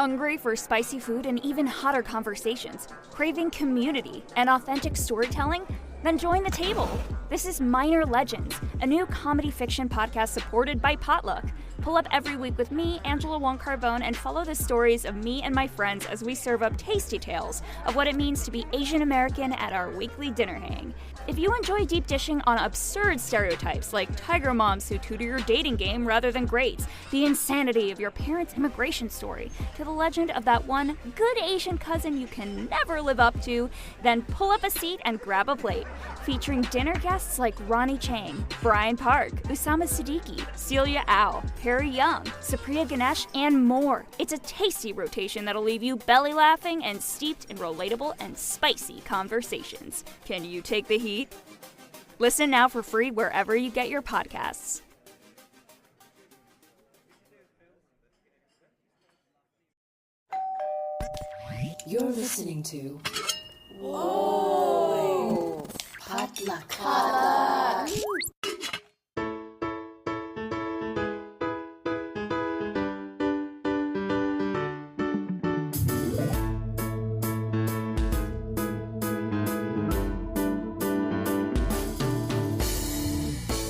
Hungry for spicy food and even hotter conversations? Craving community and authentic storytelling? Then join the table. This is Minor Legends, a new comedy fiction podcast supported by Potluck. Pull up every week with me, Angela Wong-Carbone, and follow the stories of me and my friends as we serve up tasty tales of what it means to be Asian American at our weekly dinner hang. If you enjoy deep dishing on absurd stereotypes like tiger moms who tutor your dating game rather than grades, the insanity of your parents' immigration story, to the legend of that one good Asian cousin you can never live up to, then pull up a seat and grab a plate. Featuring dinner guests like Ronnie Chang, Brian Park, Usama Siddiqui, Celia Au, Harry Young, Supriya Ganesh, and more. It's a tasty rotation that'll leave you belly laughing and steeped in relatable and spicy conversations. Can you take the heat? Listen now for free wherever you get your podcasts. You're listening to Whoa! Potluck.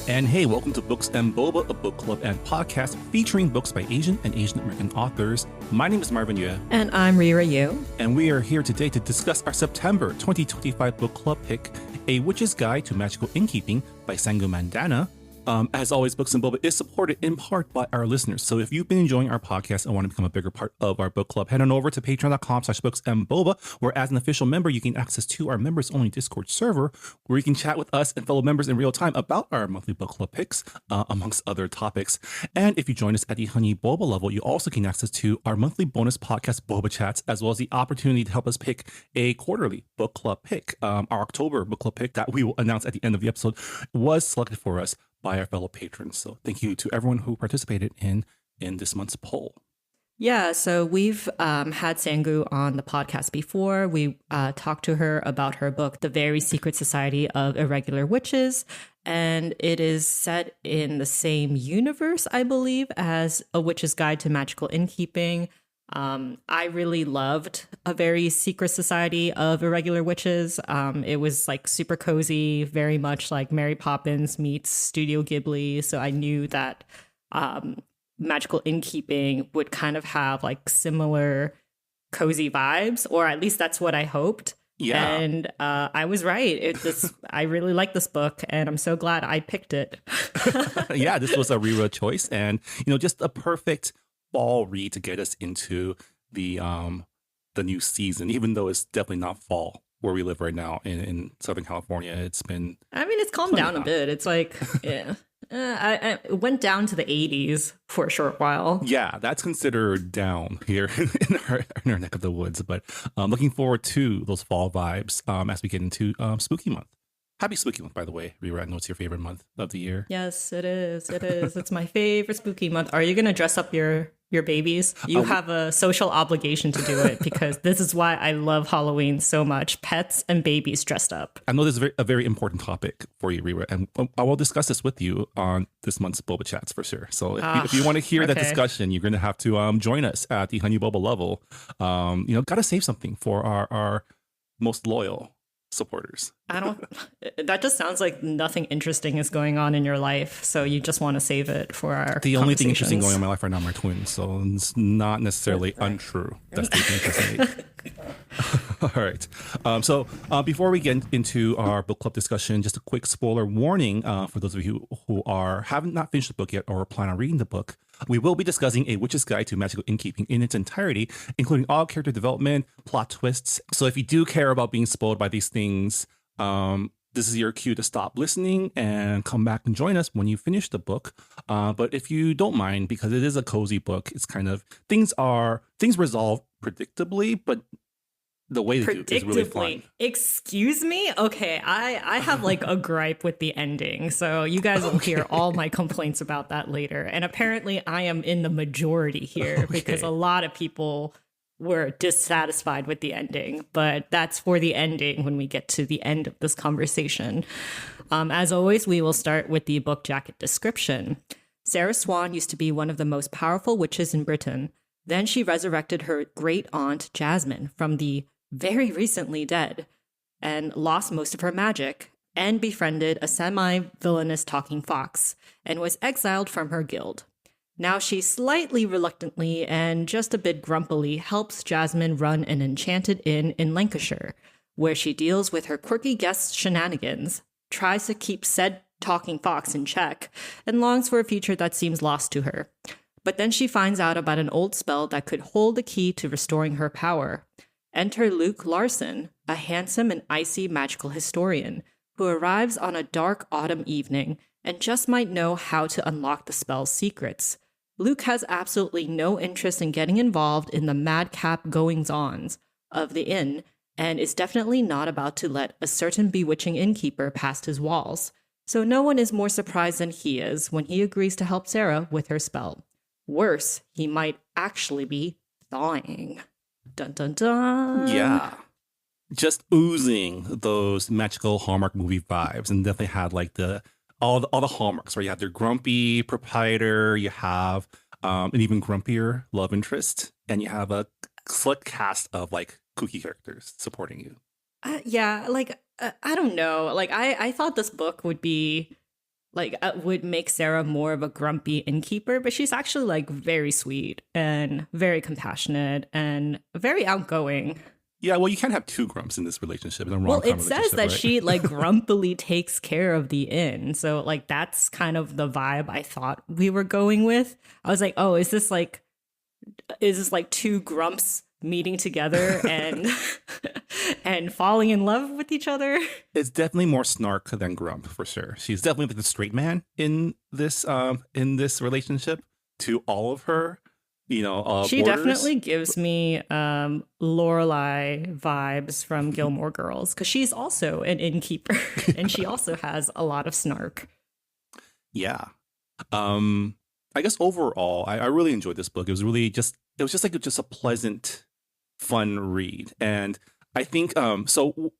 And hey, welcome to Books and Boba, a book club and podcast featuring books by Asian and Asian American authors. My name is Marvin Yue. And I'm Rira Yu. And we are here today to discuss our September 2025 book club pick, A Witch's Guide to Magical Innkeeping by Sangu Mandanna. As always, Books and Boba is supported in part by our listeners. So if you've been enjoying our podcast and want to become a bigger part of our book club, head on over to patreon.com/booksandboba, where as an official member, you can access to our members only Discord server, where you can chat with us and fellow members in real time about our monthly book club picks, amongst other topics. And if you join us at the Honey Boba level, you also gain access to our monthly bonus podcast Boba Chats, as well as the opportunity to help us pick a quarterly book club pick. Our October book club pick that we will announce at the end of the episode was selected for us by our fellow patrons. So thank you to everyone who participated in this month's poll. Yeah, so we've had Sangu on the podcast before. We talked to her about her book, The Very Secret Society of Irregular Witches, and it is set in the same universe, I believe, as A Witch's Guide to Magical Innkeeping. I really loved A Very Secret Society of Irregular Witches. It was like super cozy, very much like Mary Poppins meets Studio Ghibli. So I knew that Magical Innkeeping would kind of have like similar cozy vibes, or at least that's what I hoped. Yeah. And I was right. I really like this book, and I'm so glad I picked it. Yeah, this was a Rira choice, and just a perfect fall read to get us into the new season, even though it's definitely not fall where we live right now in Southern California. It's calmed down a bit. It's like, yeah. I went down to the 80s for a short while. Yeah, that's considered down here in our neck of the woods. But looking forward to those fall vibes as we get into Spooky Month. Happy Spooky Month, by the way. Rira, I know it's your favorite month of the year. Yes, it is. It is. It's my favorite spooky month. Are you going to dress up your babies? You have a social obligation to do it, because this is why I love Halloween so much. Pets and babies dressed up. I know this is a very important topic for you, Rira, and I will discuss this with you on this month's Boba Chats for sure. So if you want to hear that discussion, you're going to have to join us at the Honey Boba level. Got to save something for our most loyal supporters. That just sounds like nothing interesting is going on in your life, so you just want to save it for our The only thing interesting going on in my life right now are my twins, so it's not necessarily untrue. That's the thing to say. All right. So before we get into our book club discussion, just a quick spoiler warning for those of you who haven't not finished the book yet or plan on reading the book. We will be discussing A Witch's Guide to Magical Innkeeping in its entirety, including all character development, plot twists. So if you do care about being spoiled by these things, this is your cue to stop listening and come back and join us when you finish the book. But if you don't mind, because it is a cozy book, it's kind of things resolve predictably, but the way they do it is really fun. Excuse me? Okay, I have like a gripe with the ending, so you guys will hear all my complaints about that later. And apparently I am in the majority here because a lot of people were dissatisfied with the ending, but that's for the ending when we get to the end of this conversation. As always, we will start with the book jacket description. Sarah Swan used to be one of the most powerful witches in Britain. Then she resurrected her great aunt Jasmine from the very recently dead and lost most of her magic and befriended a semi-villainous talking fox and was exiled from her guild. Now she slightly reluctantly and just a bit grumpily helps Jasmine run an enchanted inn in Lancashire, where she deals with her quirky guests' shenanigans, tries to keep said talking fox in check, and longs for a future that seems lost to her. But then she finds out about an old spell that could hold the key to restoring her power. Enter Luke Larson, a handsome and icy magical historian, who arrives on a dark autumn evening and just might know how to unlock the spell's secrets. Luke has absolutely no interest in getting involved in the madcap goings-ons of the inn, and is definitely not about to let a certain bewitching innkeeper past his walls. So no one is more surprised than he is when he agrees to help Sarah with her spell. Worse, he might actually be thawing. Dun dun dun. Yeah. Just oozing those magical Hallmark movie vibes, and definitely had like all the hallmarks, where you have their grumpy proprietor, you have an even grumpier love interest, and you have a slick cast of like kooky characters supporting you. I don't know. Like, I thought this book would be like would make Sarah more of a grumpy innkeeper, but she's actually like very sweet and very compassionate and very outgoing. Yeah, well, you can't have two grumps in this relationship. In a Well, rom-com it says that right? she like grumpily takes care of the inn. So like that's kind of the vibe I thought we were going with. I was like, oh, is this like two grumps meeting together and and falling in love with each other? It's definitely more snark than grump for sure. She's definitely like the straight man in this relationship to all of her. She borders. definitely gives me Lorelai vibes from Gilmore Girls, because she's also an innkeeper and she also has a lot of snark. Yeah. I guess overall, I really enjoyed this book. It was just a pleasant, fun read. And I think, so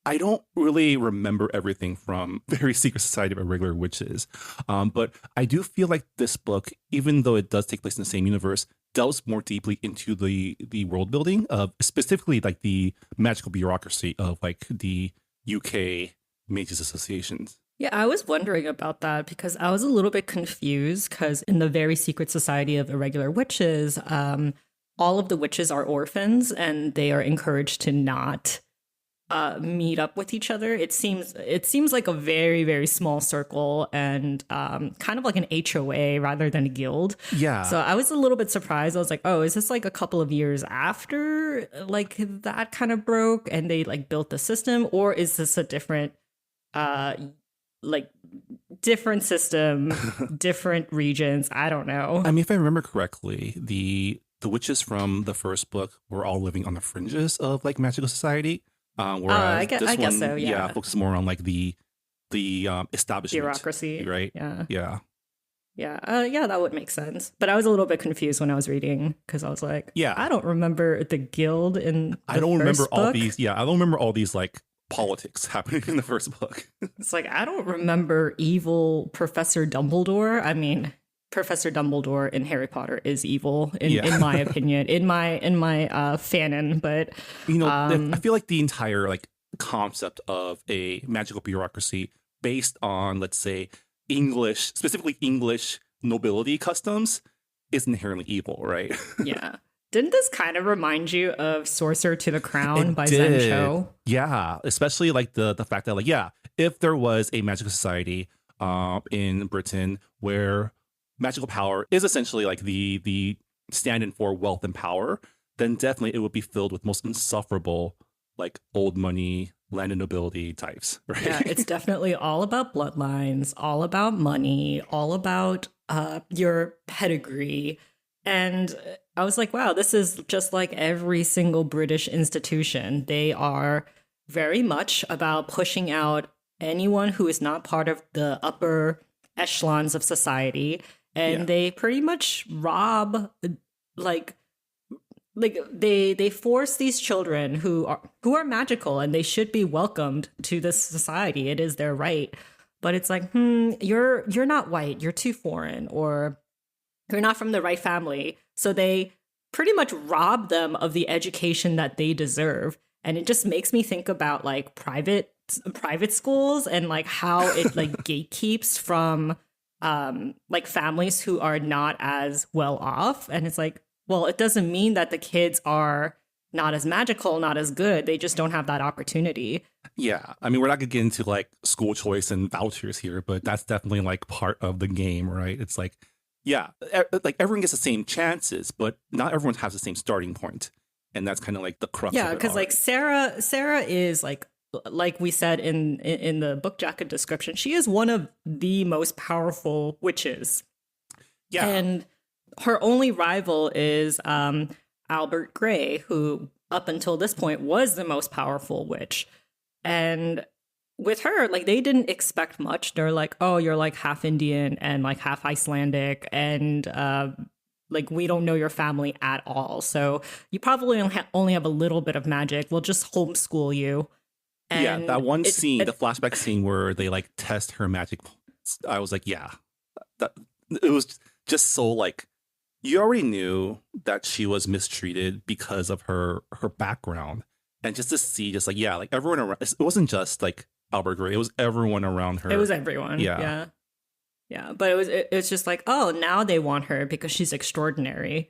I don't really remember everything from Very Secret Society of Irregular Witches. But I do feel like this book, even though it does take place in the same universe, delves more deeply into the world building of specifically like the magical bureaucracy of like the UK Mages Associations. Yeah, I was wondering about that because I was a little bit confused because in the Very Secret Society of Irregular Witches, all of the witches are orphans and they are encouraged to not meet up with each other. It seems like a very, very small circle and kind of like an HOA rather than a guild. Yeah. So I was a little bit surprised. I was like, oh, is this like a couple of years after like that kind of broke and they like built the system, or is this a different different system, different regions? I don't know. I mean, if I remember correctly, the witches from the first book were all living on the fringes of like magical society. Whereas I guess so. Yeah, focuses more on like the establishment bureaucracy, right? Yeah. That would make sense. But I was a little bit confused when I was reading because I was like, yeah, I don't remember the guild in the I don't remember book. all these. Yeah, I don't remember all these like politics happening in the first book. It's like I don't remember evil Professor Dumbledore. I mean, Professor Dumbledore in Harry Potter is evil in my opinion, in my fanon. But I feel like the entire like concept of a magical bureaucracy based on, let's say, specifically English nobility customs is inherently evil, right? Yeah. Didn't this kind of remind you of Sorcerer to the Crown by did. Zen Cho? Yeah, especially like the fact that like, yeah, if there was a magical society in Britain where magical power is essentially like the stand-in for wealth and power, then definitely it would be filled with most insufferable like old money landed nobility types, right? Yeah, it's definitely all about bloodlines, all about money, all about your pedigree. And I was like, wow, this is just like every single British institution. They are very much about pushing out anyone who is not part of the upper echelons of society. And they pretty much rob, like they force these children who are magical and they should be welcomed to this society. It is their right. But it's like, you're not white, you're too foreign, or you're not from the right family. So they pretty much rob them of the education that they deserve. And it just makes me think about like private schools and like how it like gatekeeps from like families who are not as well off. And it's like, well, it doesn't mean that the kids are not as magical, not as good. They just don't have that opportunity. Yeah. I mean, we're not going to get into like school choice and vouchers here, but that's definitely like part of the game, right? It's like, yeah, like everyone gets the same chances, but not everyone has the same starting point. And that's kind of like the crux of it. Yeah, because like Sarah is like we said in the book jacket description, she is one of the most powerful witches. Yeah. And her only rival is Albert Gray, who up until this point was the most powerful witch. And with her, like, they didn't expect much. They're like, oh, you're like half Indian and like half Icelandic, and like, we don't know your family at all. So you probably only have a little bit of magic. We'll just homeschool you. And yeah, that one scene, the flashback scene where they like test her magic, I was like, yeah, it was just so like, you already knew that she was mistreated because of her background. And just to see, just like, yeah, like everyone around, it wasn't just like Albert Gray, it was everyone around her. It was everyone. Yeah. Yeah. But it's just like, oh, now they want her because she's extraordinary.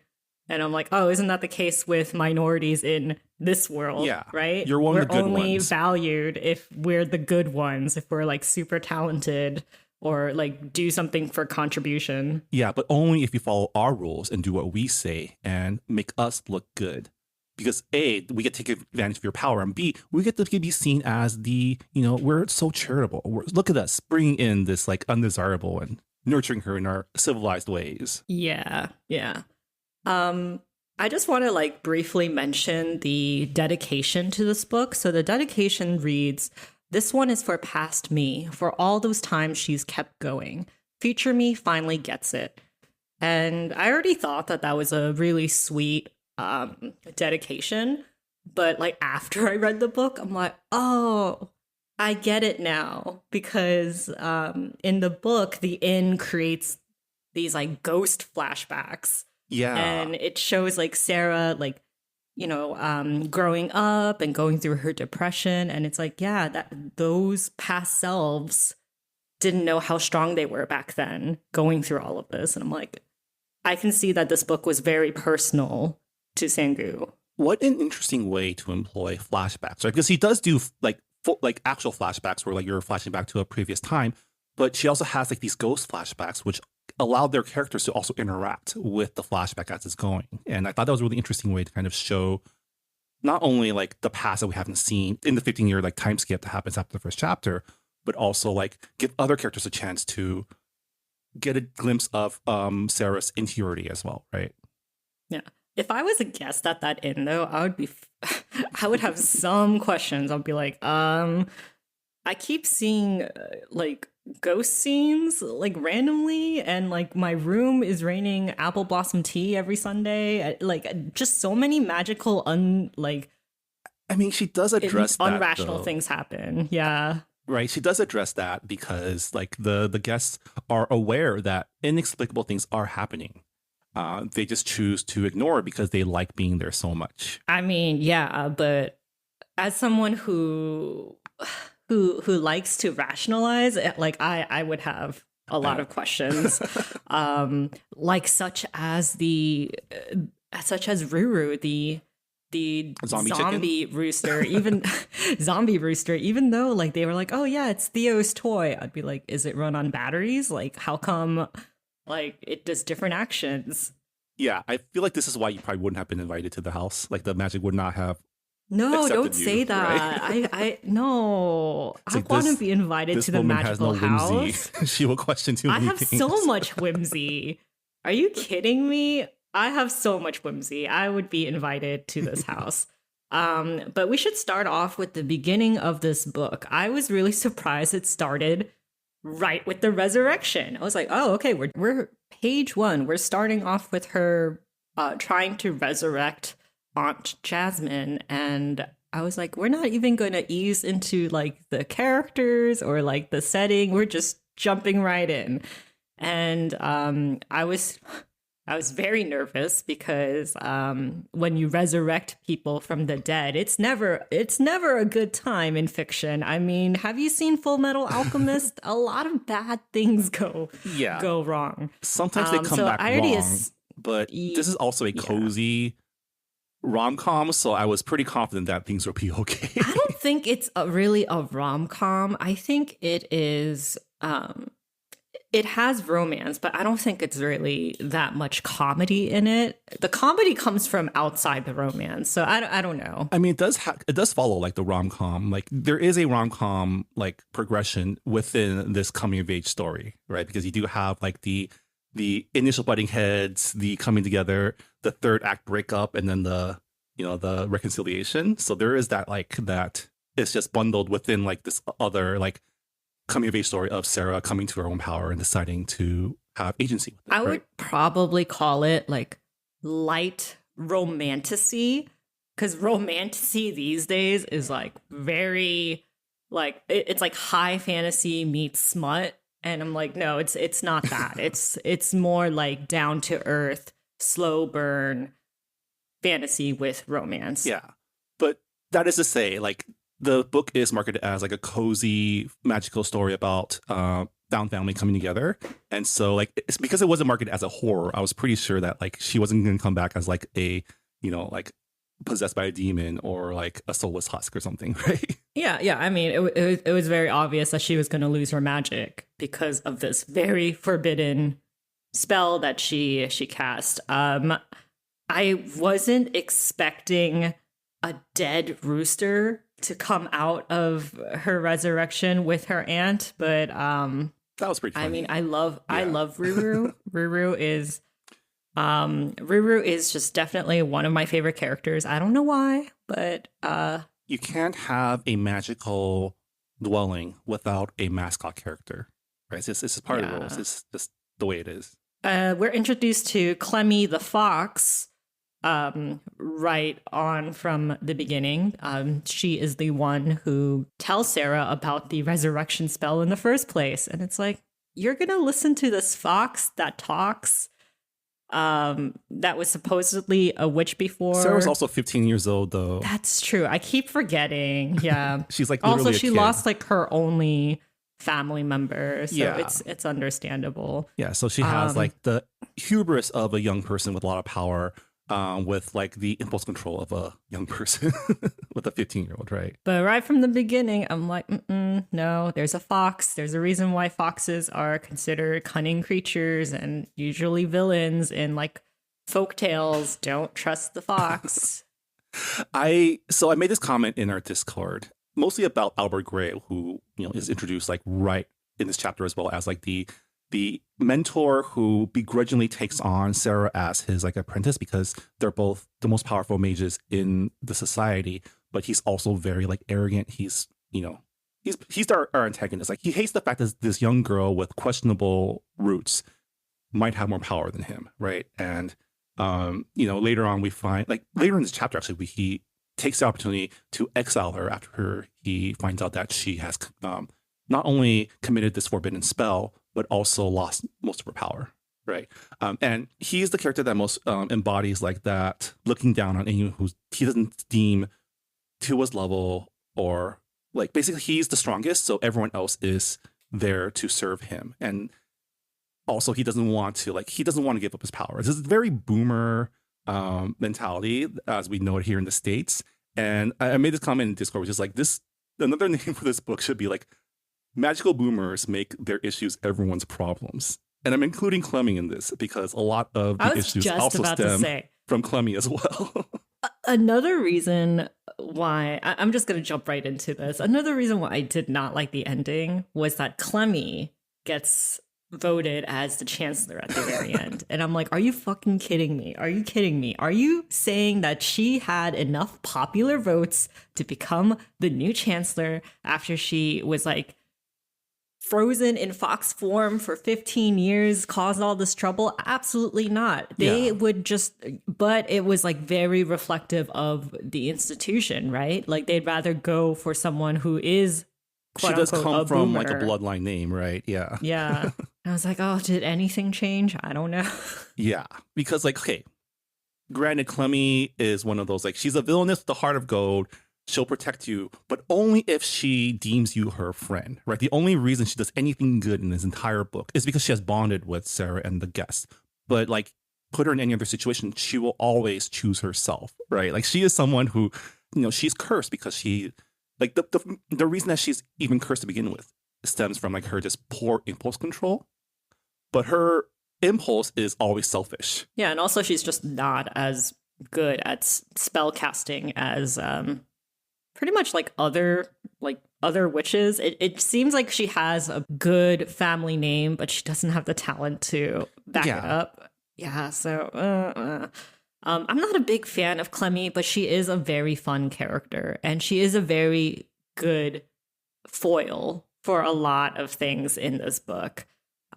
And I'm like, oh, isn't that the case with minorities in this world? Yeah. Right? You're one of the good We're only ones. valued if we're the good ones, if we're like super talented or like do something for contribution. Yeah, but only if you follow our rules and do what we say and make us look good. Because A, we get to take advantage of your power, and B, we get to be seen as the, we're so charitable. Look at us bringing in this like undesirable and nurturing her in our civilized ways. Yeah. I just want to like briefly mention the dedication to this book. So the dedication reads, "This one is for past me, for all those times she's kept going. Future me finally gets it." And I already thought that was a really sweet dedication. But like after I read the book, I'm like, oh, I get it now. Because in the book, the inn creates these like ghost flashbacks. Yeah. And it shows like Sarah, like, growing up and going through her depression. And it's like, yeah, that those past selves didn't know how strong they were back then going through all of this. And I'm like, I can see that this book was very personal to Sangu. What an interesting way to employ flashbacks, right? Because he does do like actual flashbacks where like you're flashing back to a previous time, but she also has like these ghost flashbacks, which allowed their characters to also interact with the flashback as it's going. And I thought that was a really interesting way to kind of show not only like the past that we haven't seen in the 15-year like time skip that happens after the first chapter, but also like give other characters a chance to get a glimpse of Sarah's interiority as well, right? Yeah. If I was a guest at that inn, though, I would have some questions. I'd be like, I keep seeing like ghost scenes like randomly, and like my room is raining apple blossom tea every Sunday. Like just so many magical I mean, she does address that, unrational though. Things happen. Yeah. Right. She does address that because like the guests are aware that inexplicable things are happening. They just choose to ignore it because they like being there so much. I mean, yeah, but as someone who likes to rationalize, like I would have a lot of questions, like such as Ruru, the zombie rooster, even zombie rooster, even though like they were like, oh yeah, it's Theo's toy. I'd be like, is it run on batteries? Like, how come like it does different actions? Yeah, I feel like this is why you probably wouldn't have been invited to the house. Like the magic would not have. No, don't you, say that. Right? I no. It's I like want to be invited to the magical house. She will question too I many have things. so much whimsy. Are you kidding me? I have so much whimsy. I would be invited to this house. But we should start off with the beginning of this book. I was really surprised it started right with the resurrection. I was like, oh, okay, we're page 1. We're starting off with her trying to resurrect Aunt Jasmine, and I was like, we're not even going to ease into like the characters or like the setting. We're just jumping right in. And I was I was very nervous because when you resurrect people from the dead, it's never a good time in fiction. I mean, have you seen Full Metal Alchemist? A lot of bad things go wrong. Sometimes they come back wrong, but this is also a cozy rom-com, so I was pretty confident that things would be okay. I don't think it's really a rom-com. I think it is. It has romance, but I don't think it's really that much comedy in it. The comedy comes from outside the romance, so I don't know. I mean, it does follow like the rom-com. Like there is a rom-com like progression within this coming of age story, right? Because you do have like the initial butting heads, the coming together, the third act breakup, and then the reconciliation. So there is that it's just bundled within like this other like coming of age story of Sarah coming to her own power and deciding to have agency with it. I would probably call it like light romantasy, because romantasy these days is like very like it's like high fantasy meets smut, and I'm like, no, it's not that. it's more like down to earth, slow burn fantasy with romance. Yeah, but that is to say, like, the book is marketed as like a cozy magical story about found family coming together. And so like it's because it wasn't marketed as a horror, I was pretty sure that like she wasn't going to come back as like a, like possessed by a demon or like a soulless husk or something, right? Yeah. I mean, it was very obvious that she was going to lose her magic because of this very forbidden spell that she cast. I wasn't expecting a dead rooster to come out of her resurrection with her aunt, but that was pretty funny. I mean, I love Ruru. Ruru is just definitely one of my favorite characters. I don't know why, but you can't have a magical dwelling without a mascot character, right? It's just part of the rules. It's just the way it is. We're introduced to Clemmy the fox right on from the beginning. She is the one who tells Sarah about the resurrection spell in the first place. And it's like, you're going to listen to this fox that talks, that was supposedly a witch before. Sarah was also 15 years old, though. That's true. I keep forgetting. Yeah. She's like also, she a kid. lost like her only family member, so yeah. it's understandable. Yeah, so she has like the hubris of a young person with a lot of power, with like the impulse control of a young person with a 15-year-old, right? But right from the beginning, I'm like, no, there's a fox. There's a reason why foxes are considered cunning creatures and usually villains in like folk tales. Don't trust the fox. I made this comment in our Discord, mostly about Albert Gray, who is introduced like right in this chapter, as well as like the mentor who begrudgingly takes on Sarah as his like apprentice because they're both the most powerful mages in the society, but he's also very like arrogant. He's our antagonist. Like he hates the fact that this young girl with questionable roots might have more power than him, right? And later on we find, like later in this chapter actually, he takes the opportunity to exile her after he finds out that she has not only committed this forbidden spell, but also lost most of her power, right? And he's the character that most embodies like that, looking down on anyone who he doesn't deem to his level, or like basically he's the strongest, so everyone else is there to serve him. And also he doesn't want to give up his power. This is very boomer mentality, as we know it here in the States. And I made this comment in Discord, which is like, another name for this book should be like, magical boomers make their issues everyone's problems. And I'm including Clemmy in this because a lot of the issues also stem from Clemmy as well. Another reason why, I'm just going to jump right into this. Another reason why I did not like the ending was that Clemmy gets voted as the chancellor at the very end. And I'm like, are you fucking kidding me? Are you kidding me? Are you saying that she had enough popular votes to become the new chancellor after she was like frozen in fox form for 15 years, caused all this trouble? Absolutely not. They would just, but it was like very reflective of the institution, right? Like they'd rather go for someone who is, quote she does unquote, come a from boomer. like a bloodline name, right? Yeah. Yeah. And I was like, oh, did anything change? I don't know. Yeah, because like, okay, granted, Clemmy is one of those, like, she's a villainess with the heart of gold. She'll protect you, but only if she deems you her friend, right? The only reason she does anything good in this entire book is because she has bonded with Sarah and the guests. But like, put her in any other situation, she will always choose herself, right? Like, she is someone who, she's cursed because she, like, the reason that she's even cursed to begin with stems from like her just poor impulse control. But her impulse is always selfish. Yeah, and also she's just not as good at spell casting as pretty much like other witches. It seems like she has a good family name, but she doesn't have the talent to back it up. Yeah, so I'm not a big fan of Clemmy, but she is a very fun character, and she is a very good foil for a lot of things in this book.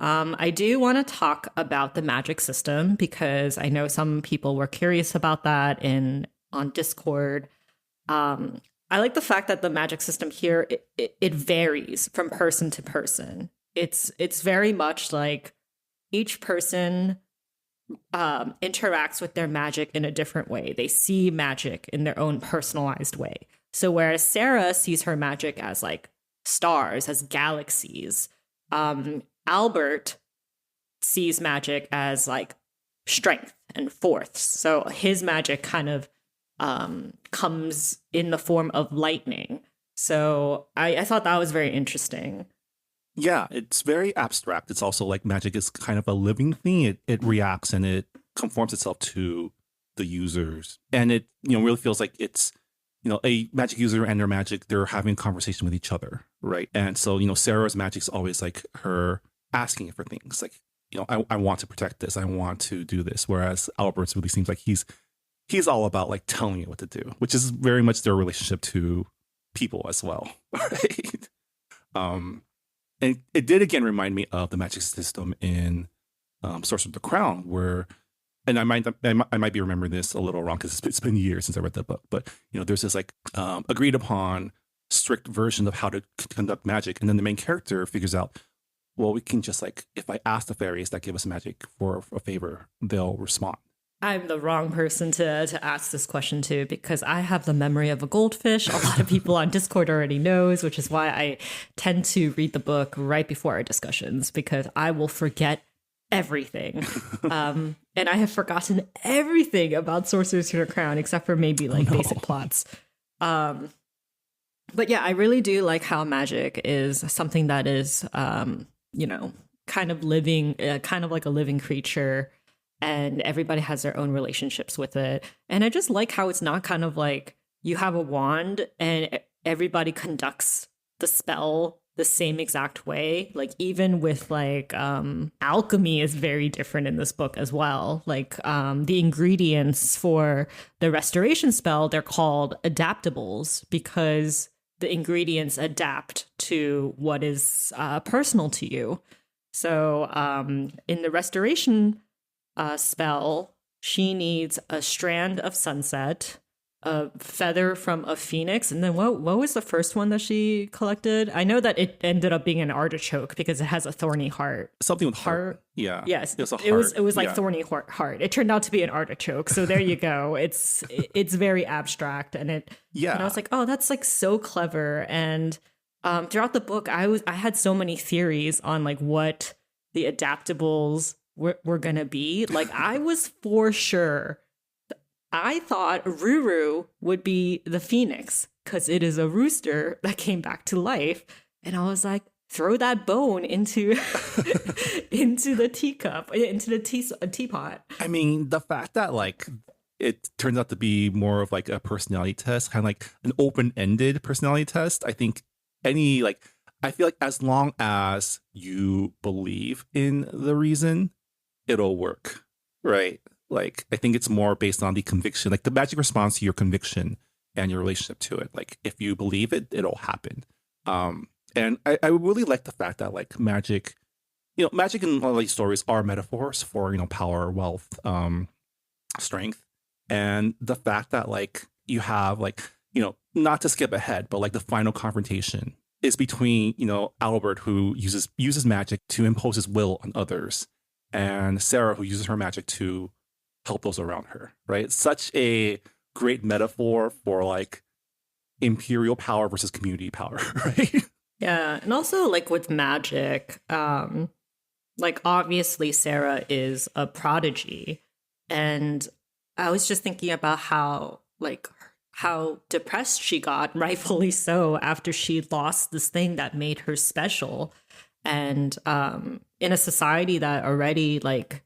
I do want to talk about the magic system because I know some people were curious about that on Discord. I like the fact that the magic system here, it varies from person to person. It's very much like each person interacts with their magic in a different way. They see magic in their own personalized way. So whereas Sarah sees her magic as like stars, as galaxies, Albert sees magic as like strength and force. So his magic kind of comes in the form of lightning. So I thought that was very interesting. Yeah, it's very abstract. It's also like magic is kind of a living thing. It reacts and it conforms itself to the users. And it, really feels like it's, a magic user and their magic, they're having a conversation with each other, right? And so, Sarah's magic is always like her asking for things like, I want to protect this. I want to do this. Whereas Albert's really seems like he's all about like telling you what to do, which is very much their relationship to people as well, right? And it did again remind me of the magic system in Sorcerer of the Crown, where, and I might be remembering this a little wrong because it's been years since I read that book, but there's this like agreed upon strict version of how to conduct magic, and then the main character figures out, well, we can just like, if I ask the fairies that give us magic for a favor, they'll respond. I'm the wrong person to ask this question to because I have the memory of a goldfish. A lot of people on Discord already knows, which is why I tend to read the book right before our discussions because I will forget everything. And I have forgotten everything about Sorcerer's Crown except for maybe like basic plots. But yeah, I really do like how magic is something that is, kind of living, kind of like a living creature. And everybody has their own relationships with it. And I just like how it's not kind of like you have a wand and everybody conducts the spell the same exact way. Like even with like alchemy is very different in this book as well. Like the ingredients for the restoration spell, they're called adaptables because the ingredients adapt to what is personal to you. So in the restoration spell, she needs a strand of sunset, a feather from a phoenix, and then what was the first one that she collected? I know that it ended up being an artichoke because it has a thorny heart. Something with heart. Yeah. Yes. It was a heart. It was like thorny heart. It turned out to be an artichoke. So there you go. It's very abstract, and and I was like, oh, that's like so clever. And throughout the book, I had so many theories on like what the adaptables were gonna be. Like I was for sure, I thought Ruru would be the phoenix because it is a rooster that came back to life, and I was like, throw that bone into into the teacup, into the teapot. I mean, the fact that like it turns out to be more of like a personality test, kind of like an open-ended personality test. I think I feel like as long as you believe in the reason, it'll work, right? Like, I think it's more based on the conviction, like the magic response to your conviction and your relationship to it. Like, if you believe it, it'll happen. And I really like the fact that like magic, magic in all these stories are metaphors for, power, wealth, strength. And the fact that like you have like, not to skip ahead, but like the final confrontation is between, Albert, who uses magic to impose his will on others, and Sarah, who uses her magic to help those around her, right? It's such a great metaphor for like imperial power versus community power, right? Yeah, and also like with magic, like obviously Sarah is a prodigy, and I was just thinking about how depressed she got, rightfully so, after she lost this thing that made her special, and in a society that already like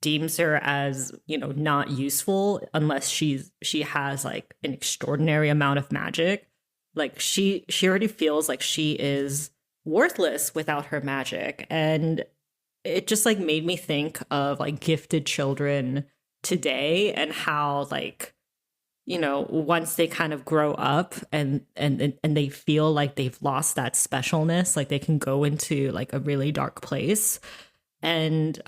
deems her as not useful unless she has like an extraordinary amount of magic. Like she already feels like she is worthless without her magic. And it just like made me think of like gifted children today and how like, once they kind of grow up and they feel like they've lost that specialness, like they can go into like a really dark place. And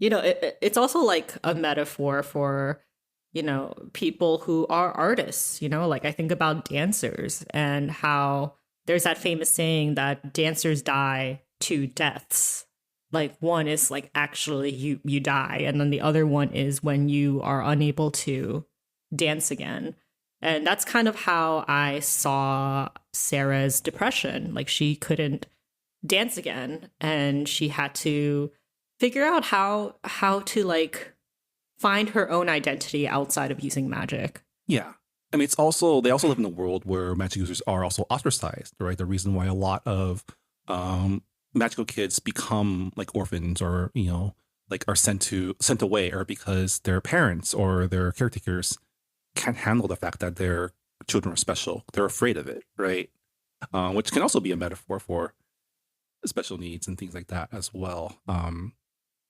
it's also like a metaphor for people who are artists, like I think about dancers and how there's that famous saying that dancers die two deaths. Like one is like actually you die, and then the other one is when you are unable to dance again. And that's kind of how I saw Sarah's depression. Like she couldn't dance again, and she had to figure out how to like find her own identity outside of using magic. Yeah. I mean, they also live in a world where magic users are also ostracized, right? The reason why a lot of magical kids become like orphans or, like are sent away are because their parents or their caretakers can't handle the fact that their children are special. They're afraid of it, right? Which can also be a metaphor for special needs and things like that as well.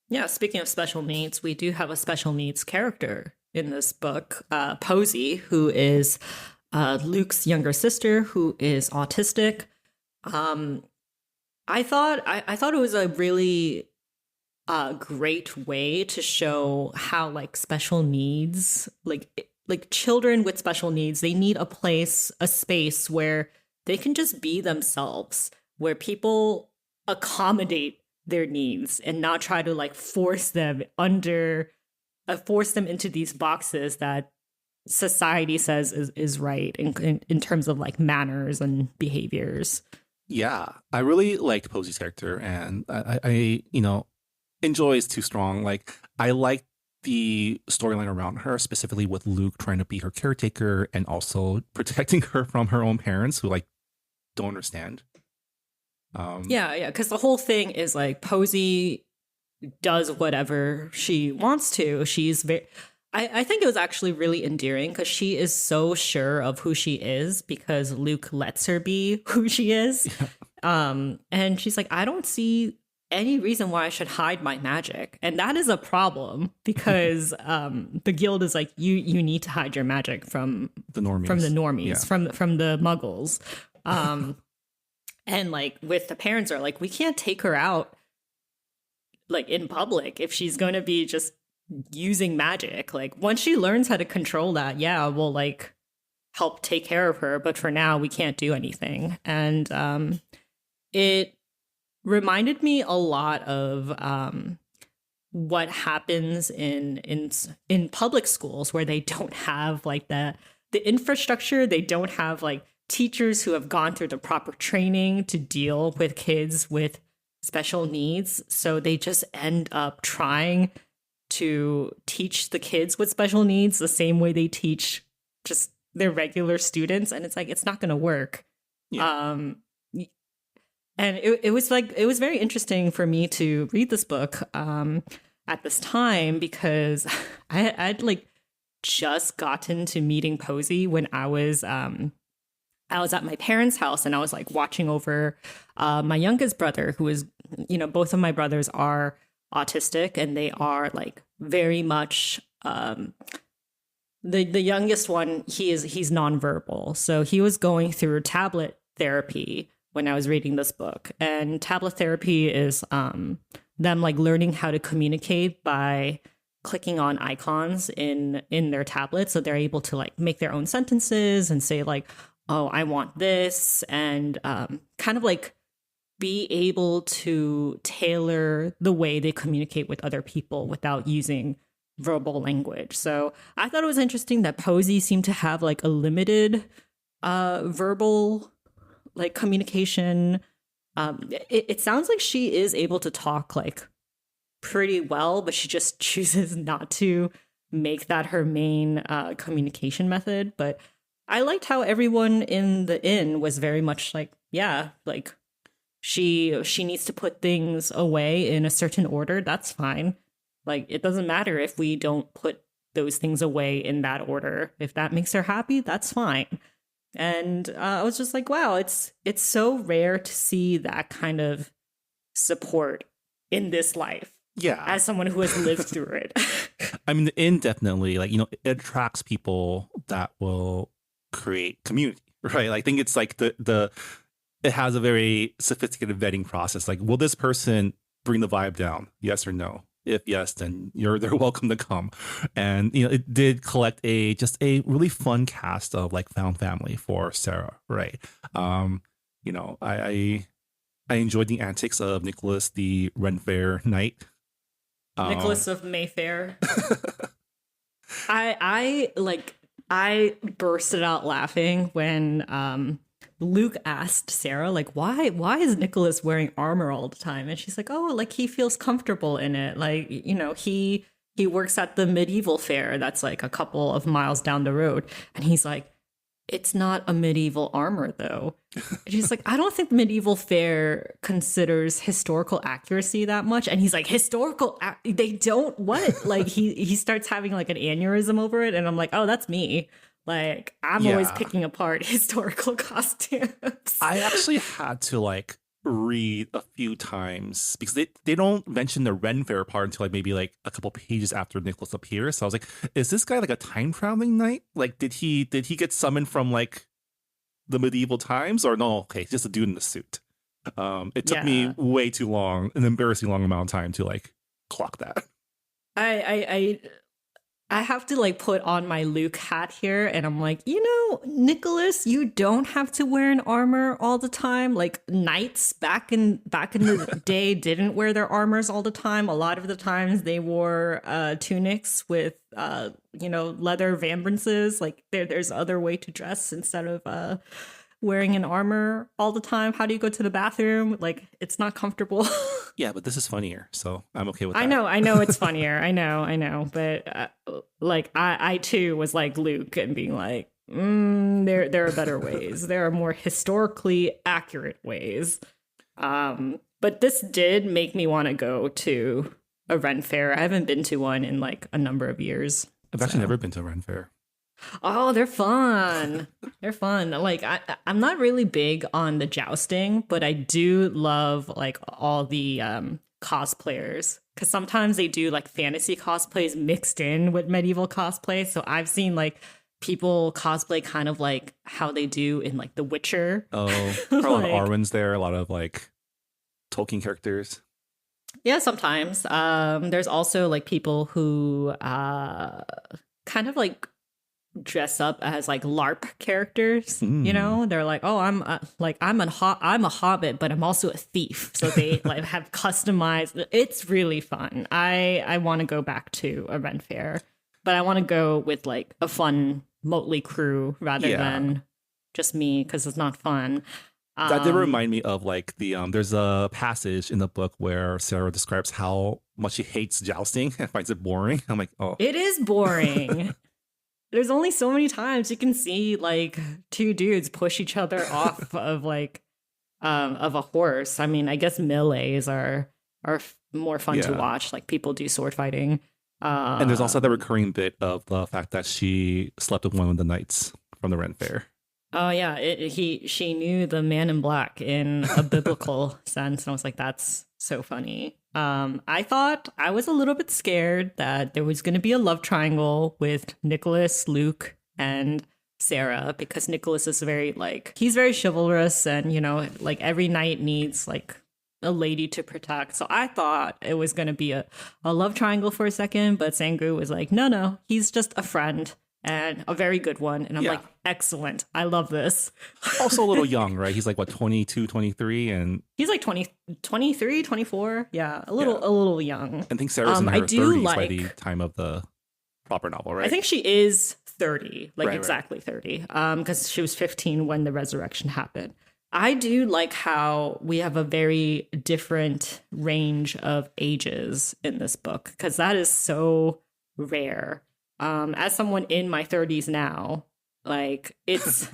Yeah, speaking of special needs, we do have a special needs character in this book, Posey, who is Luke's younger sister, who is autistic. I thought it was a really great way to show how like special needs, like children with special needs, they need a space where they can just be themselves, where people accommodate their needs and not try to like force them into these boxes that society says is right in terms of like manners and behaviors. Yeah, I really liked Posey's character, and I enjoy is too strong. Like I like the storyline around her, specifically with Luke trying to be her caretaker and also protecting her from her own parents who like don't understand. Yeah, because the whole thing is like Posey does whatever she wants to. She's very. I think it was actually really endearing because she is so sure of who she is because Luke lets her be who she is. Yeah. And she's like, I don't see any reason why I should hide my magic. And that is a problem because the guild is like, you need to hide your magic from the normies, yeah. from the muggles. And like with the parents are like, we can't take her out like in public if she's going to be just using magic. Like once she learns how to control that, yeah, we'll like help take care of her. But for now, we can't do anything. And it reminded me a lot of what happens in public schools where they don't have like the infrastructure. They don't have like teachers who have gone through the proper training to deal with kids with special needs. So they just end up trying to teach the kids with special needs the same way they teach just their regular students. And it's like, it's not going to work. Yeah. And it was very interesting for me to read this book at this time because I'd like just gotten to meeting Posey when I was at my parents' house and I was like watching over my youngest brother who is, both of my brothers are autistic and they are like very much the youngest one, he's nonverbal. So he was going through tablet therapy when I was reading this book. And tablet therapy is them like learning how to communicate by clicking on icons in their tablet. So they're able to like make their own sentences and say like, oh, I want this, and kind of like be able to tailor the way they communicate with other people without using verbal language. So I thought it was interesting that Posey seemed to have like a limited verbal like communication. It sounds like she is able to talk like pretty well, but she just chooses not to make that her main communication method. But I liked how everyone in the inn was very much like, yeah, like she needs to put things away in a certain order. That's fine. Like, it doesn't matter if we don't put those things away in that order. If that makes her happy, that's fine. And I was just like, wow, it's so rare to see that kind of support in this life. Yeah. As someone who has lived through it. I mean, the inn definitely, like, it attracts people that will create community, right? I think it's like it has a very sophisticated vetting process. Like, will this person bring the vibe down? Yes or no? If yes, then they're welcome to come. And it did collect just a really fun cast of like found family for Sarah, right? I enjoyed the antics of Nicholas, the Ren Fair knight. Nicholas of Mayfair. I bursted out laughing when Luke asked Sarah, like, why is Nicholas wearing armor all the time? And she's like, oh, like he feels comfortable in it. Like, he works at the medieval fair that's like a couple of miles down the road. And he's like, it's not a medieval armor though. And she's like, I don't think medieval fair considers historical accuracy that much. And he's like, they don't what? Like he starts having like an aneurysm over it. And I'm like, oh, that's me. Like, I'm always picking apart historical costumes. I actually had to like read a few times because they don't mention the Ren Fair part until like maybe like a couple pages after Nicholas appears. So I was like, is this guy like a time traveling knight? Like, did he get summoned from like the medieval times, or no? Okay, just a dude in a suit. It took me way too long, an embarrassing long amount of time to like clock that. I have to like put on my Luke hat here, and I'm like, Nicholas, you don't have to wear an armor all the time. Like knights back in the day didn't wear their armors all the time. A lot of the times they wore tunics with leather vambrances. Like there's other way to dress instead of wearing an armor all the time. How do you go to the bathroom? Like, it's not comfortable. Yeah, but this is funnier, so I'm okay with that. I know it's funnier. I know. But like, I too was like Luke and being like, there are better ways. There are more historically accurate ways. But this did make me want to go to a Ren Fair. I haven't been to one in like a number of years. I've actually never been to a Ren Fair. Oh, they're fun. They're fun. Like, I'm not really big on the jousting, but I do love like all the cosplayers, because sometimes they do like fantasy cosplays mixed in with medieval cosplay. So I've seen like people cosplay kind of like how they do in like The Witcher. Oh, a lot of Arwen's there, a lot of like Tolkien characters. Yeah, sometimes. There's also like people who kind of like dress up as like LARP characters. They're like, oh, I'm a hobbit, but I'm also a thief. So they like have customized. It's really fun. I want to go back to a Ren Fair, but I want to go with like a fun motley crew rather than just me, because it's not fun. That did remind me of like there's a passage in the book where Sarah describes how much she hates jousting and finds it boring. I'm like, oh, it is boring. There's only so many times you can see like two dudes push each other off of like of a horse. I mean, I guess melees are more fun to watch. Like people do sword fighting. And there's also the recurring bit of the fact that she slept with one of the knights from the Ren Fair. Oh yeah, she knew the man in black in a biblical sense, and I was like, that's so funny. I thought I was a little bit scared that there was going to be a love triangle with Nicholas, Luke, and Sarah, because Nicholas is he's very chivalrous, and like every knight needs like a lady to protect. So I thought it was going to be a love triangle for a second, but Sangu was like, no, he's just a friend. and a very good one. And I'm like, excellent. I love this. Also a little young, right? He's like, what, 22, 23? And he's like 23, 24. Yeah, a little young. I think Sarah's in her 30s by the time of the proper novel, right? I think she is 30, like Right, exactly 30, because she was 15 when the resurrection happened. I do like how we have a very different range of ages in this book, because that is so rare. As someone in my 30s now, like it's,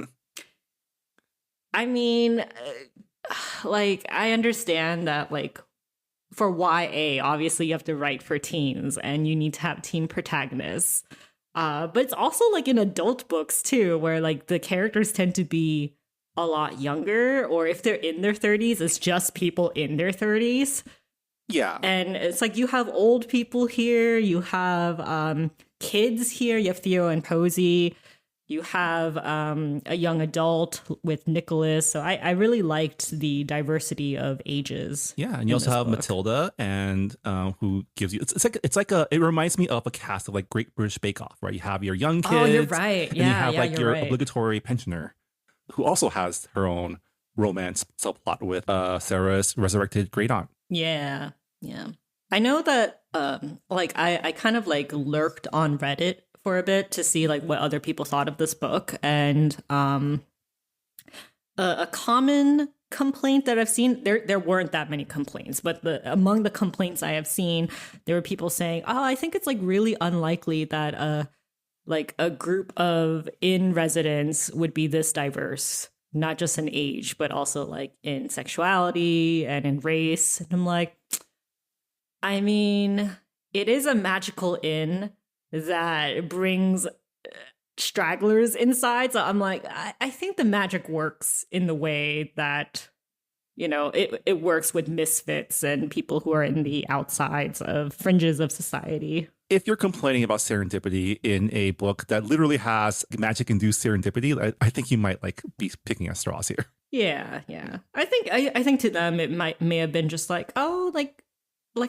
I mean, like I understand that like for YA, obviously you have to write for teens and you need to have teen protagonists. But it's also like in adult books too, where like the characters tend to be a lot younger, or if they're in their 30s, it's just people in their 30s. Yeah. And it's like you have old people here, you have kids here, you have Theo and Posey, you have a young adult with Nicholas. So I really liked the diversity of ages. Yeah, and you also have book. Matilda, and who gives you it reminds me of a cast of like Great British Bake Off, right? You have your young kids. Oh, you're right. And you have like your right. obligatory pensioner, who also has her own romance subplot with Sarah's resurrected great aunt. Yeah. I know that like I kind of like lurked on Reddit for a bit to see like what other people thought of this book, and a common complaint that I've seen, there weren't that many complaints, but among the complaints I have seen, there were people saying, oh, I think it's like really unlikely that like a group of in residents would be this diverse, not just in age, but also like in sexuality and in race. And I'm like, I mean, it is a magical inn that brings stragglers inside. So I'm like, I think the magic works in the way that, you know, it works with misfits and people who are in the outsides of fringes of society. If you're complaining about serendipity in a book that literally has magic-induced serendipity, I think you might like be picking at straws here. Yeah. I think to them it may have been just like, oh, like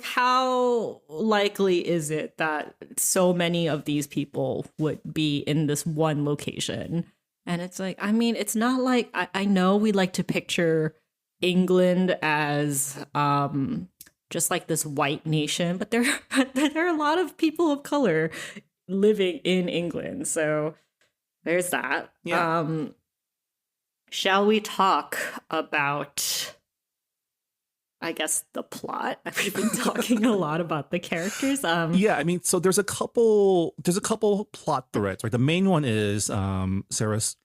how likely is it that so many of these people would be in this one location? And it's like, I mean, it's not like I know we like to picture England as just like this white nation, but there are a lot of people of color living in England. So there's that. Yeah. Shall we talk about, I guess, the plot? We've been talking a lot about the characters. Yeah, I mean, so there's a couple plot threads, right? The main one is Sarah's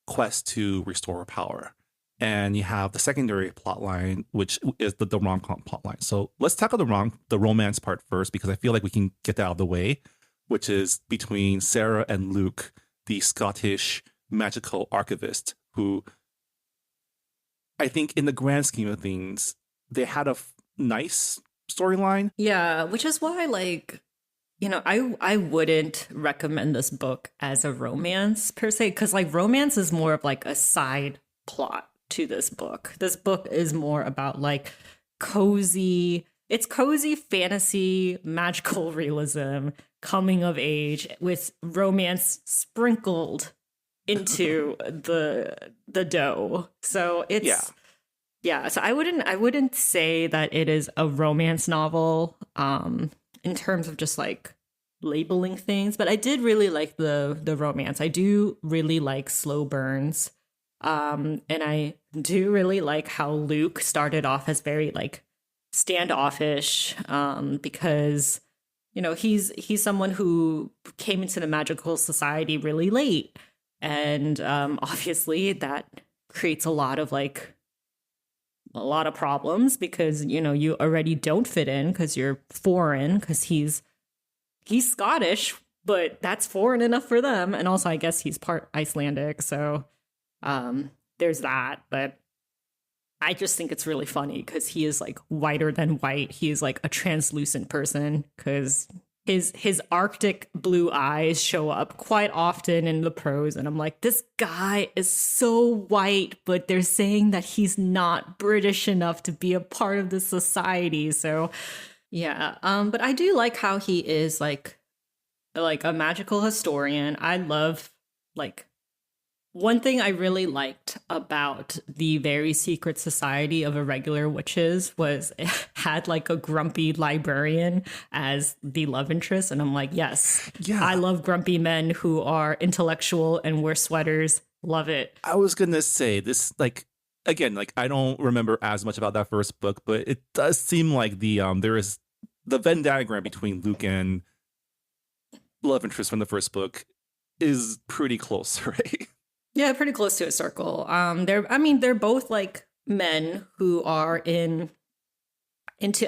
quest to restore her power. And you have the secondary plot line, which is the rom-com plot line. So let's tackle the romance part first, because I feel like we can get that out of the way, which is between Sarah and Luke, the Scottish magical archivist, who I think in the grand scheme of things, they had a nice storyline. Yeah, which is why, like, you know, I wouldn't recommend this book as a romance per se, because like romance is more of like a side plot to this book. This book is more about like cozy fantasy, magical realism, coming of age with romance sprinkled into the dough. So it's yeah, so I wouldn't say that it is a romance novel in terms of just like labeling things, but I did really like the romance. I do really like slow burns. And I do really like how Luke started off as very like standoffish, because, you know, he's someone who came into the magical society really late. And obviously that creates a lot of problems, because, you know, you already don't fit in because you're foreign, because he's Scottish, but that's foreign enough for them. And also I guess he's part Icelandic. So there's that. But I just think it's really funny because he is like whiter than white. He is like a translucent person, because his Arctic blue eyes show up quite often in the prose. And I'm like, this guy is so white, but they're saying that he's not British enough to be a part of the society. So yeah. But I do like how he is like like a magical historian. I love like one thing I really liked about the Very Secret Society of Irregular Witches was it had like a grumpy librarian as the love interest. And I'm like, yes, Yeah. I love grumpy men who are intellectual and wear sweaters. Love it. I was gonna say this, like, again, like I don't remember as much about that first book, but it does seem like there is the Venn diagram between Luke and love interest from the first book is pretty close, right? Yeah, pretty close to a circle. They're both like men who are into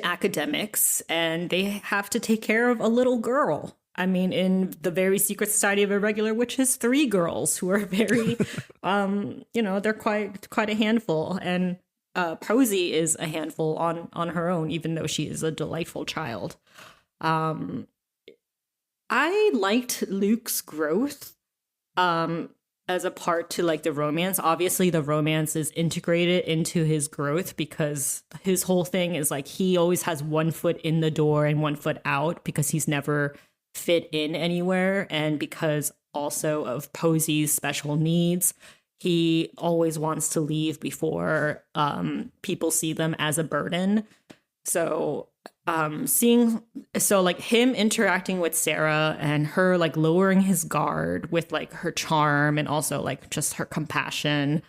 academics and they have to take care of a little girl. I mean, in the Very Secret Society of Irregular Witches, 3 girls who are very, they're quite a handful. And Posey is a handful on her own, even though she is a delightful child. I liked Luke's growth as a part to like the romance. Obviously, the romance is integrated into his growth because his whole thing is like he always has one foot in the door and one foot out because he's never fit in anywhere. And because also of Posey's special needs, he always wants to leave before people see them as a burden. So like him interacting with Sarah and her like lowering his guard with like her charm and also like just her compassion,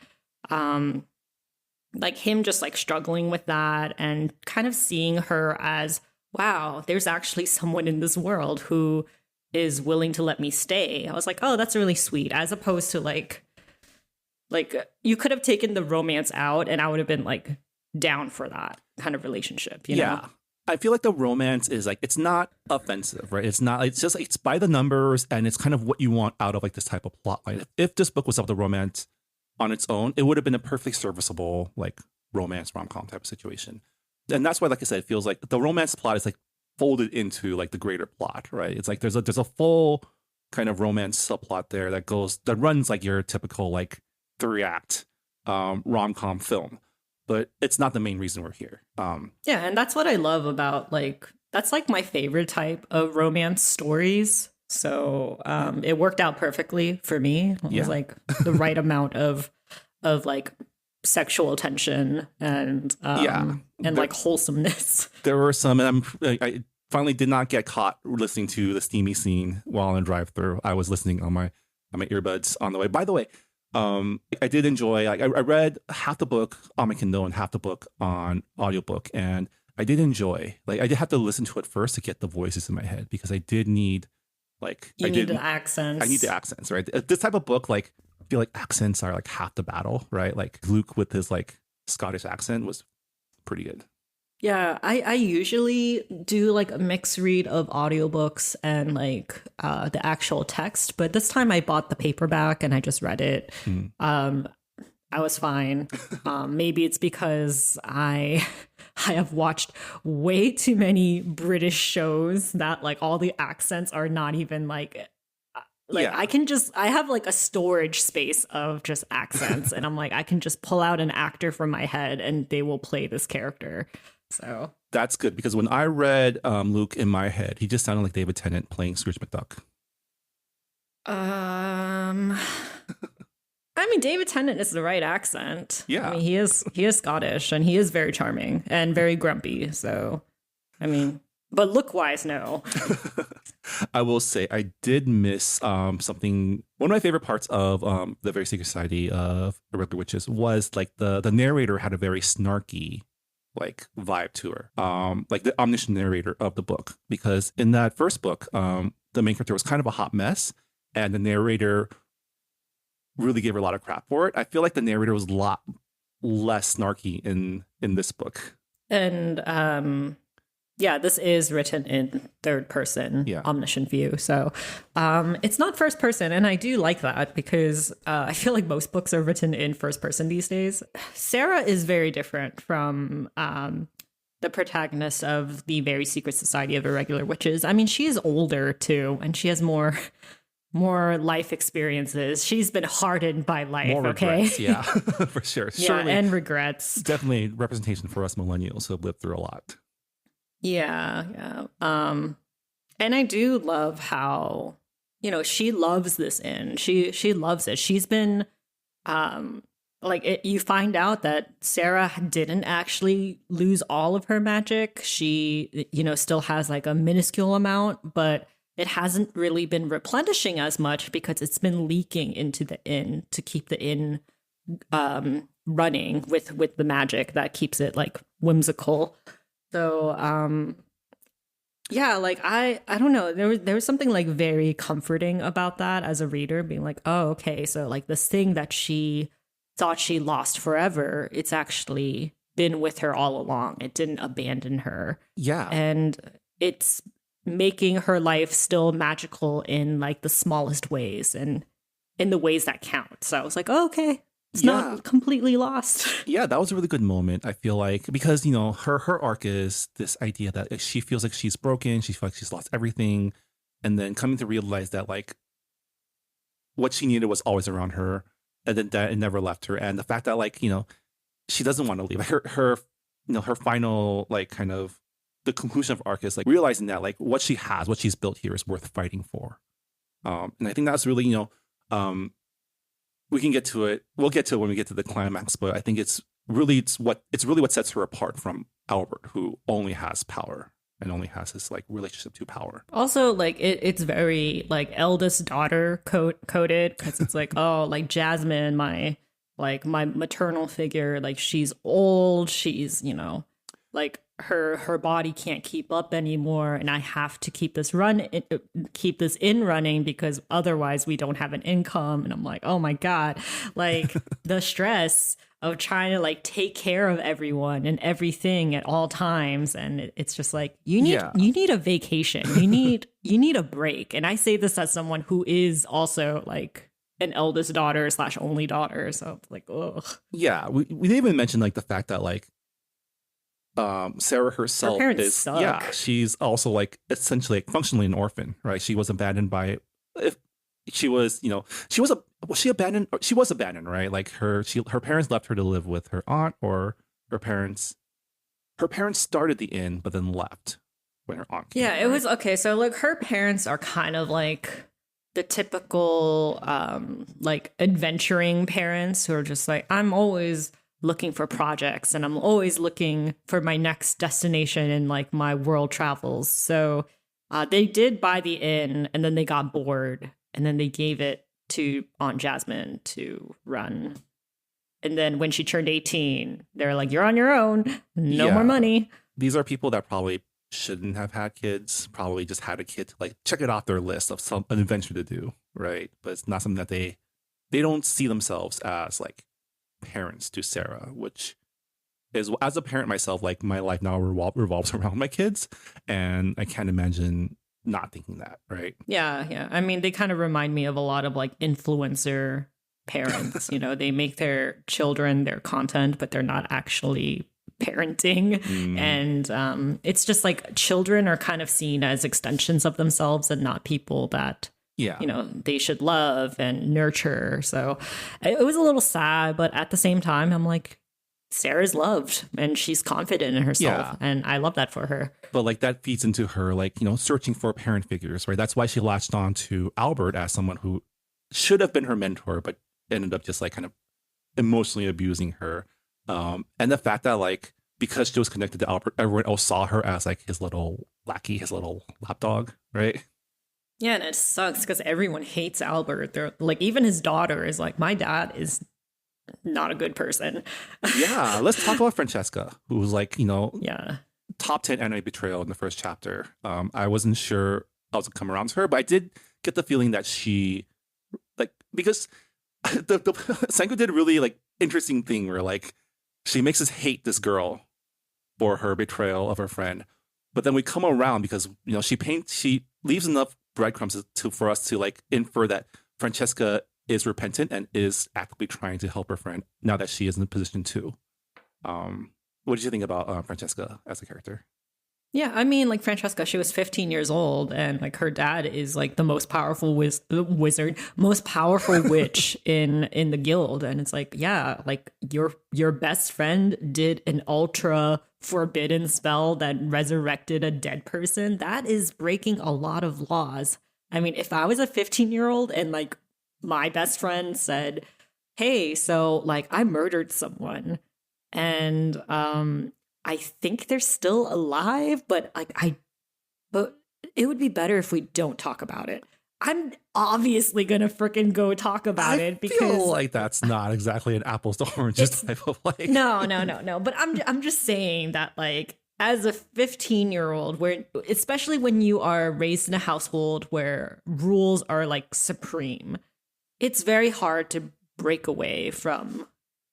like him just like struggling with that and kind of seeing her as, wow, there's actually someone in this world who is willing to let me stay. I was like, oh, that's really sweet. As opposed to like you could have taken the romance out and I would have been like down for that kind of relationship, you know? I feel like the romance is like, it's not offensive, right? It's not, it's just, it's by the numbers and it's kind of what you want out of like this type of plot line. If this book was about the romance on its own, it would have been a perfectly serviceable like romance rom-com type of situation. And that's why, like I said, it feels like the romance plot is like folded into like the greater plot, right? It's like there's a full kind of romance subplot there that runs like your typical like 3-act rom-com film. But it's not the main reason we're here. Yeah, and that's what I love about like that's like my favorite type of romance stories. So it worked out perfectly for me. It was like the right amount of like sexual tension and like wholesomeness. There were some, and I finally did not get caught listening to the steamy scene while on a drive-through. I was listening on my earbuds on the way. By the way, I did enjoy, I read half the book on my Kindle and half the book on audiobook, and I did enjoy, like I did have to listen to it first to get the voices in my head because I did need like you need the accents. I need the accents, right? This type of book, like I feel like accents are like half the battle, right? Like Luke with his like Scottish accent was pretty good. Yeah, I usually do like a mixed read of audiobooks and like the actual text, but this time I bought the paperback and I just read it. I was fine. Maybe it's because I have watched way too many British shows that like all the accents are not even like yeah. I have like a storage space of just accents and I'm like, I can just pull out an actor from my head and they will play this character. So that's good because when I read Luke in my head, he just sounded like David Tennant playing Scrooge McDuck. I mean, David Tennant is the right accent. Yeah, I mean, he is Scottish and he is very charming and very grumpy. So, I mean, but look-wise, no. I will say I did miss something. One of my favorite parts of the Very Secret Society of Irregular Witches was like the narrator had a very snarky like vibe to her, like the omniscient narrator of the book, because in that first book the main character was kind of a hot mess and the narrator really gave her a lot of crap for it. I feel like the narrator was a lot less snarky in this book. And yeah, this is written in third person, omniscient view. So it's not first person. And I do like that because I feel like most books are written in first person these days. Sarah is very different from the protagonist of the Very Secret Society of Irregular Witches. I mean, she is older too, and she has more life experiences. She's been hardened by life. More regrets, yeah, for sure. Yeah, Surely, and regrets. Definitely representation for us millennials who have lived through a lot. Yeah. And And I do love how, she loves this inn. She loves it. She's been you find out that Sarah didn't actually lose all of her magic. She, still has like a minuscule amount, but it hasn't really been replenishing as much because it's been leaking into the inn to keep the inn running with the magic that keeps it like whimsical. So yeah, like I don't know, there was something like very comforting about that as a reader, being like, oh, okay, so like this thing that she thought she lost forever, it's actually been with her all along. It didn't abandon her. Yeah. And it's making her life still magical in like the smallest ways and in the ways that count. So I was like, oh, okay, it's not completely lost. Yeah, that was a really good moment, I feel like, because, her arc is this idea that she feels like she's broken, she feels like she's lost everything, and then coming to realize that like what she needed was always around her, and then that it never left her. And the fact that like, she doesn't want to leave. Like her final like kind of the conclusion of arc is like realizing that like what she has, what she's built here is worth fighting for. And I think that's really, we can get to it. We'll get to it when we get to the climax, but I think it's really what sets her apart from Albert, who only has power and only has his like relationship to power. Also, like it's very like eldest daughter coded, because it's like, oh, like Jasmine, my maternal figure, like she's old, she's like her body can't keep up anymore, and I have to keep this inn running because otherwise we don't have an income. And I'm like, oh my god, like the stress of trying to like take care of everyone and everything at all times, and it's just like you need a vacation, you need a break. And I say this as someone who is also like an eldest daughter / only daughter, so it's like, ugh. Yeah, we didn't even mention like the fact that like Sarah herself she's also like essentially like, functionally an orphan, right? She was abandoned by she was abandoned, right? Like her parents left her to live with her aunt, or her parents started the inn but then left when her aunt came. Yeah, it was okay. So like her parents are kind of like the typical like adventuring parents who are just like, I'm always looking for projects and I'm always looking for my next destination in like my world travels. So they did buy the inn, and then they got bored, and then they gave it to Aunt Jasmine to run. And then when she turned 18, they're like, you're on your own, no more money. These are people that probably shouldn't have had kids, probably just had a kid to like check it off their list of an adventure to do, right? But it's not something that they don't see themselves as like parents to Sarah, which is, as a parent myself, like my life now revolves around my kids, and I can't imagine not thinking that, right? Yeah. I mean, they kind of remind me of a lot of like influencer parents. They make their children their content, but they're not actually parenting. And it's just like children are kind of seen as extensions of themselves and not people that they should love and nurture. So it was a little sad, but at the same time, I'm like, Sarah's loved and she's confident in herself. And I love that for her. But like that feeds into her, like, searching for parent figures, right? That's why she latched on to Albert as someone who should have been her mentor, but ended up just like kind of emotionally abusing her. And the fact that like, because she was connected to Albert, everyone else saw her as like his little lackey, his little lapdog, right? Yeah, and it sucks because everyone hates Albert. They're like, even his daughter is like, my dad is not a good person. Yeah, let's talk about Francesca, who was like, top 10 anime betrayal in the first chapter. I wasn't sure I was gonna come around to her, but I did get the feeling that she, like, because the Sangu did a really like interesting thing where like she makes us hate this girl for her betrayal of her friend, but then we come around because she leaves enough breadcrumbs for us to like infer that Francesca is repentant and is actively trying to help her friend now that she is in a position to. What did you think about Francesca as a character? Yeah, I mean, like Francesca, she was 15 years old, and like her dad is like the most powerful wizard, most powerful witch in the guild, and it's like, yeah, like your best friend did an ultra forbidden spell that resurrected a dead person. That is breaking a lot of laws. I mean, if I was a 15-year-old and like my best friend said, "Hey, so like I murdered someone," and I think they're still alive, but but it would be better if we don't talk about it. I'm obviously gonna freaking go talk about it because I feel like that's not exactly an apples to oranges type of like. No. But I'm just saying that like as a 15-year-old, where especially when you are raised in a household where rules are like supreme, it's very hard to break away from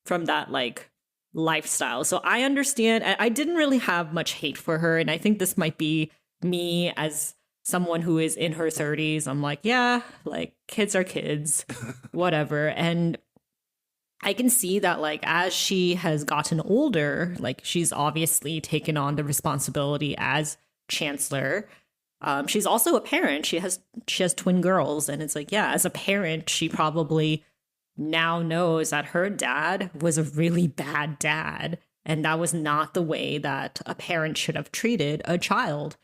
that like lifestyle. So I understand. I didn't really have much hate for her, and I think this might be me as someone who is in her 30s. I'm like, yeah, like kids are kids, whatever. And I can see that like as she has gotten older, like she's obviously taken on the responsibility as chancellor. She's also a parent. She has twin girls, and it's like, yeah, as a parent, she probably now knows that her dad was a really bad dad, and that was not the way that a parent should have treated a child.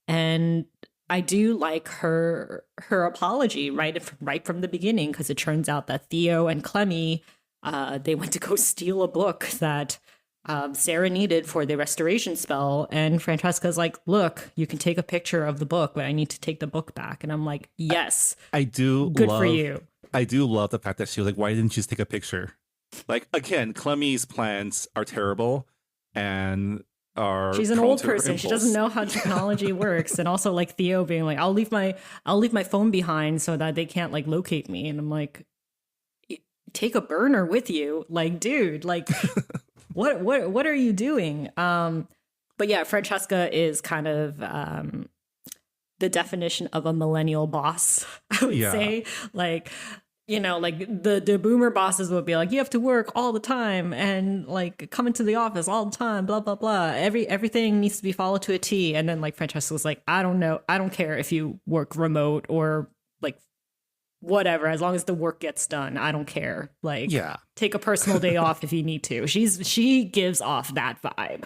And I do like her apology right from the beginning, because it turns out that Theo and Clemmy, they went to go steal a book that Sarah needed for the restoration spell, and Francesca's like, look, you can take a picture of the book, but I need to take the book back. And I'm like, yes, I do good love, for you. I do love the fact that she was like, why didn't you just take a picture? Like, again, Clemmy's plans are terrible and are she's an prone old to her person. She impulse. doesn't know how technology works. And also like Theo being like, I'll leave my phone behind so that they can't like locate me. And I'm like, take a burner with you. Like, dude, like what are you doing? But yeah, Francesca is kind of the definition of a millennial boss, I would say. Like, you know, like the boomer bosses would be like, you have to work all the time and like come into the office all the time, blah, blah, blah. Everything needs to be followed to a T. And then like Francesca was like, I don't know. I don't care if you work remote or like whatever, as long as the work gets done. I don't care. Like, Yeah. take a personal day off if you need to. She gives off that vibe.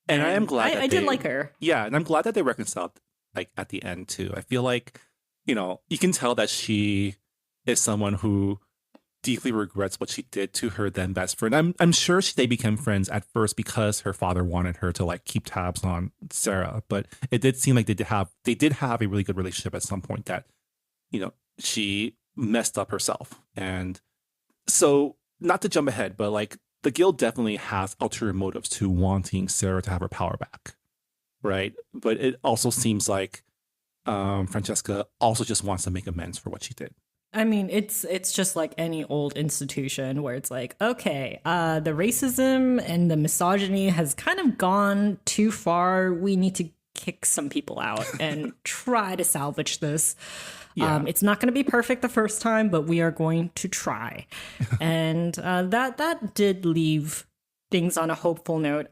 And I am glad I did like her. Yeah, and I'm glad that they reconciled like at the end too. I feel like, you know, you can tell that she is someone who deeply regrets what she did to her then best friend. I'm sure they became friends at first because her father wanted her to like keep tabs on Sarah, but it did seem like they did have a really good relationship at some point that, you know, she messed up herself. And so, not to jump ahead, but like the guild definitely has ulterior motives to wanting Sarah to have her power back, right? But it also seems like Francesca also just wants to make amends for what she did. I mean, it's just like any old institution where it's like, okay, the racism and the misogyny has kind of gone too far. We need to kick some people out and try to salvage this. Yeah. It's not going to be perfect the first time, but we are going to try. And that did leave things on a hopeful note.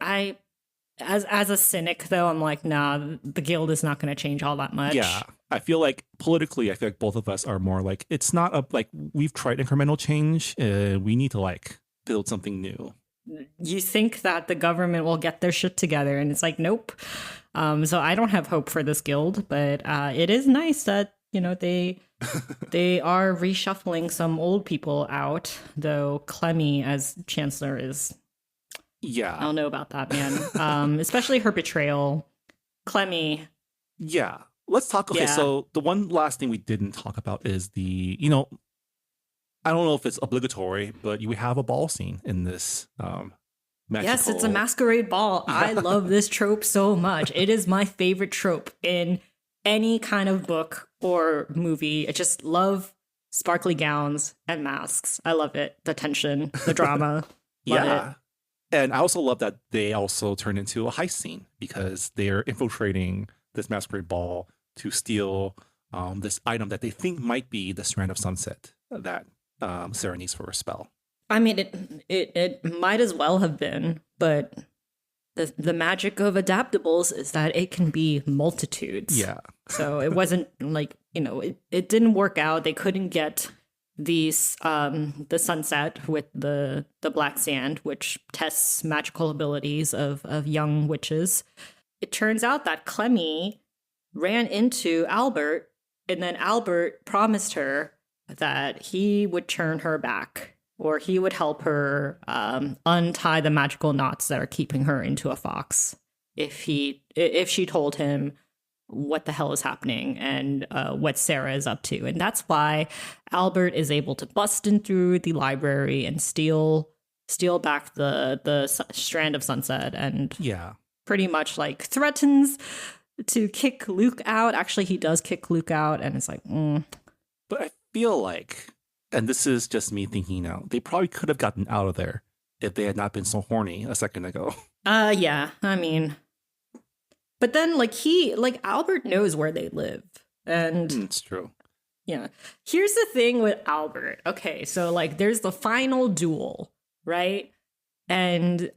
As a cynic, though, I'm like, nah, the guild is not going to change all that much. Yeah. I feel like politically, I feel like both of us are more like, it's not like we've tried incremental change. We need to like build something new. You think that the government will get their shit together, and it's like, nope. So I don't have hope for this guild, but it is nice that, you know, they are reshuffling some old people out, though Clemmy as chancellor is, Yeah. I don't know about that, man. Especially her betrayal. Clemmy. Yeah. Let's talk. Okay, Yeah. so the one last thing we didn't talk about is the, you know, I don't know if it's obligatory, but you have a ball scene in this magical... Yes, it's a masquerade ball. I love this trope so much. It is my favorite trope in any kind of book or movie. I just love sparkly gowns and masks. I love it. The tension, the drama. Love Yeah. it. And I also love that they also turn into a heist scene because they're infiltrating this masquerade ball to steal this item that they think might be the strand of sunset that Sarah needs for her spell. I mean, it might as well have been, but the magic of adaptables is that it can be multitudes. Yeah. So it wasn't like, it didn't work out. They couldn't get these the sunset with the black sand, which tests magical abilities of young witches. It turns out that Clemmy ran into Albert, and then Albert promised her that he would turn her back, or he would help her untie the magical knots that are keeping her into a fox if she told him what the hell is happening and what Sarah is up to. And that's why Albert is able to bust in through the library and steal back the strand of sunset, and pretty much like threatens to kick Luke out. Actually, he does kick Luke out, and it's like, But I feel like, and this is just me thinking now, they probably could have gotten out of there if they had not been so horny a second ago. Yeah, I mean, but then like Albert knows where they live, and It's true. yeah. Here's the thing with Albert. Okay, so like there's the final duel, right? And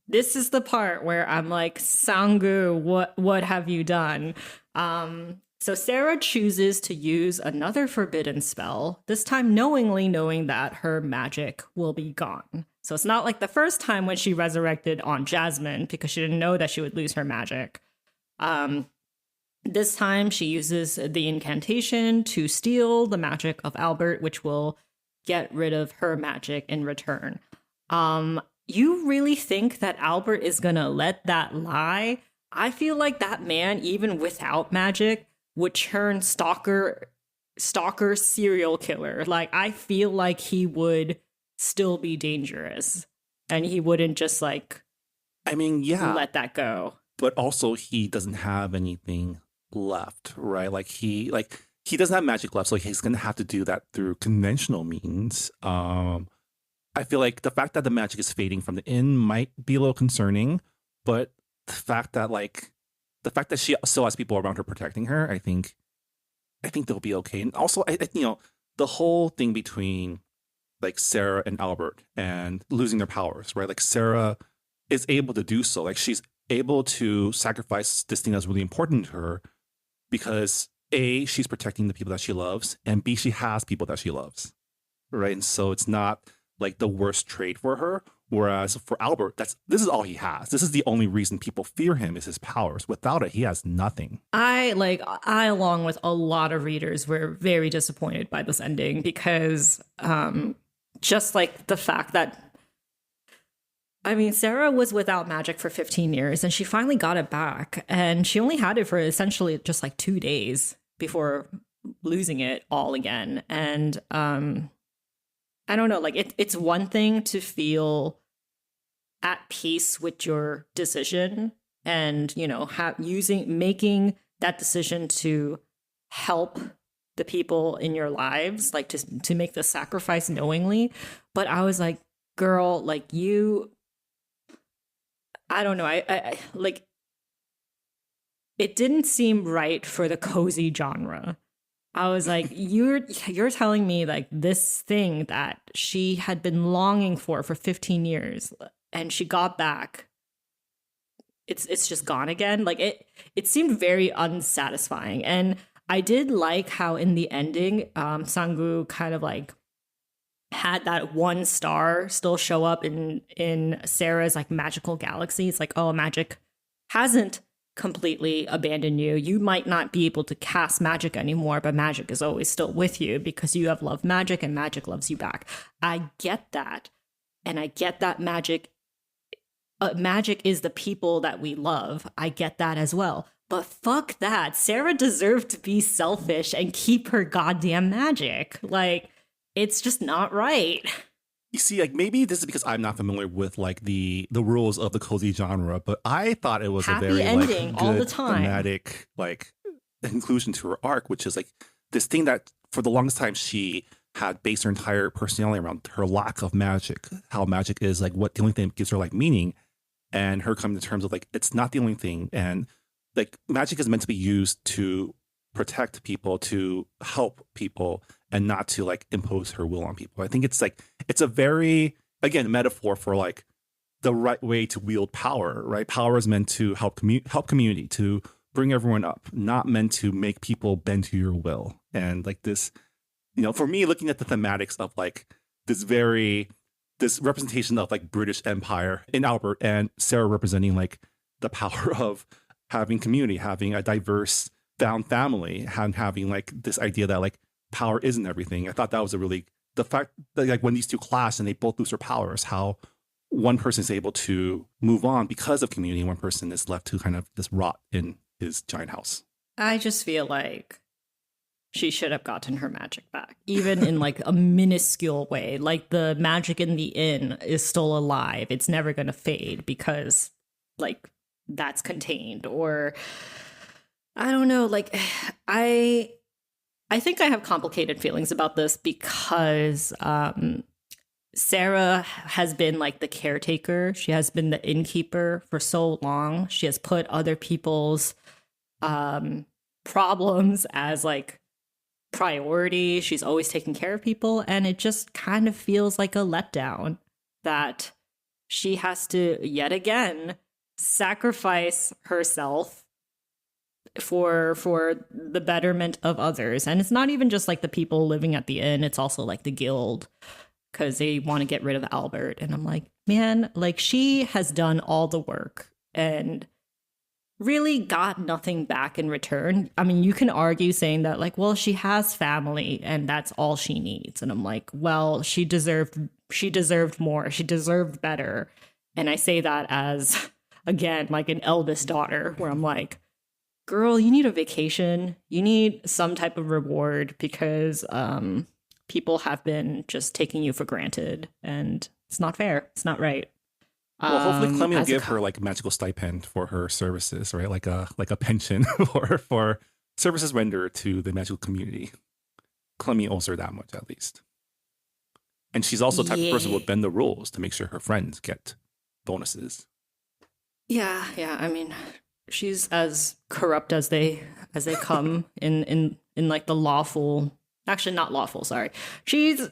this is the part where I'm like, Sangu, what have you done? So Sarah chooses to use another forbidden spell, this time knowingly knowing that her magic will be gone. So it's not like the first time when she resurrected on Jasmine, because she didn't know that she would lose her magic. This time she uses the incantation to steal the magic of Albert, which will get rid of her magic in return. You really think that Albert is gonna let that lie? I feel like that man, even without magic, would turn stalker serial killer. Like, I feel like he would still be dangerous, and he wouldn't just let that go. But also he doesn't have anything left, right? Like he doesn't have magic left, so he's gonna have to do that through conventional means. I feel like the fact that the magic is fading from the inn might be a little concerning, but the fact that she still has people around her protecting her, I think they'll be okay. And also, the whole thing between like Sarah and Albert and losing their powers, right? Like Sarah is able to do so. Like she's able to sacrifice this thing that's really important to her because A, she's protecting the people that she loves, and B, she has people that she loves, right? And so it's not like the worst trade for her. Whereas for Albert, this is all he has. This is the only reason people fear him is his powers. Without it, he has nothing. I, along with a lot of readers, were very disappointed by this ending because just like the fact that, I mean, Sarah was without magic for 15 years and she finally got it back. And she only had it for essentially just like 2 days before losing it all again. And I don't know, like it's one thing to feel at peace with your decision and, making that decision to help the people in your lives, like to make the sacrifice knowingly. But I was like, girl, like I don't know. I like, it didn't seem right for the cozy genre. I was like, you're telling me like this thing that she had been longing for 15 years and she got back, it's just gone again. Like it seemed very unsatisfying. And I did like how in the ending, Sangu kind of like had that 1 star still show up in Sarah's like magical galaxy. It's like, oh, magic hasn't completely abandoned you. You might not be able to cast magic anymore, but magic is always still with you because you have loved magic and magic loves you back. I get that. And I get that magic is the people that we love. I get that as well. But fuck that. Sarah deserved to be selfish and keep her goddamn magic. Like, it's just not right. You see, like maybe this is because I'm not familiar with like the rules of the cozy genre, but I thought it was Happy a very ending like, all the good time. thematic like conclusion to her arc, which is like this thing that for the longest time she had based her entire personality around her lack of magic, how magic is like what the only thing that gives her like meaning, and her coming to terms with like it's not the only thing, and like magic is meant to be used to protect people, to help people, and not to like impose her will on people. I think it's like it's a very, again, metaphor for like the right way to wield power, right? Power is meant to help community, to bring everyone up, not meant to make people bend to your will. And like this, for me, looking at the thematics of like this representation of like British Empire in Albert, and Sarah representing like the power of having community, having a diverse found family, and having like this idea that like power isn't everything. I thought that was the fact that like when these two clash and they both lose their powers, how one person is able to move on because of community, and one person is left to kind of just rot in his giant house. I just feel like she should have gotten her magic back, even in like a minuscule way. Like the magic in the inn is still alive. It's never going to fade because like that's contained. Or I don't know, like I think I have complicated feelings about this because Sarah has been like the caretaker. She has been the innkeeper for so long. She has put other people's problems as like priority. She's always taking care of people. And it just kind of feels like a letdown that she has to yet again sacrifice herself for the betterment of others. And it's not even just like the people living at the inn. It's also like the guild, because they want to get rid of Albert. And I'm like, man, like she has done all the work and really got nothing back in return. I mean, you can argue saying that like, well, she has family and that's all she needs. And I'm like, well, she deserved more. She deserved better. And I say that as, again, like an eldest daughter, where I'm like, girl, you need a vacation. You need some type of reward, because people have been just taking you for granted, and it's not fair. It's not right. Well, hopefully Clemmy will give her like a magical stipend for her services, right? Like a pension for services rendered to the magical community. Clemmy owes her that much at least. And she's also the type of person who will bend the rules to make sure her friends get bonuses. Yeah. I mean, she's as corrupt as they come in like the lawful. Actually, not lawful. Sorry, she's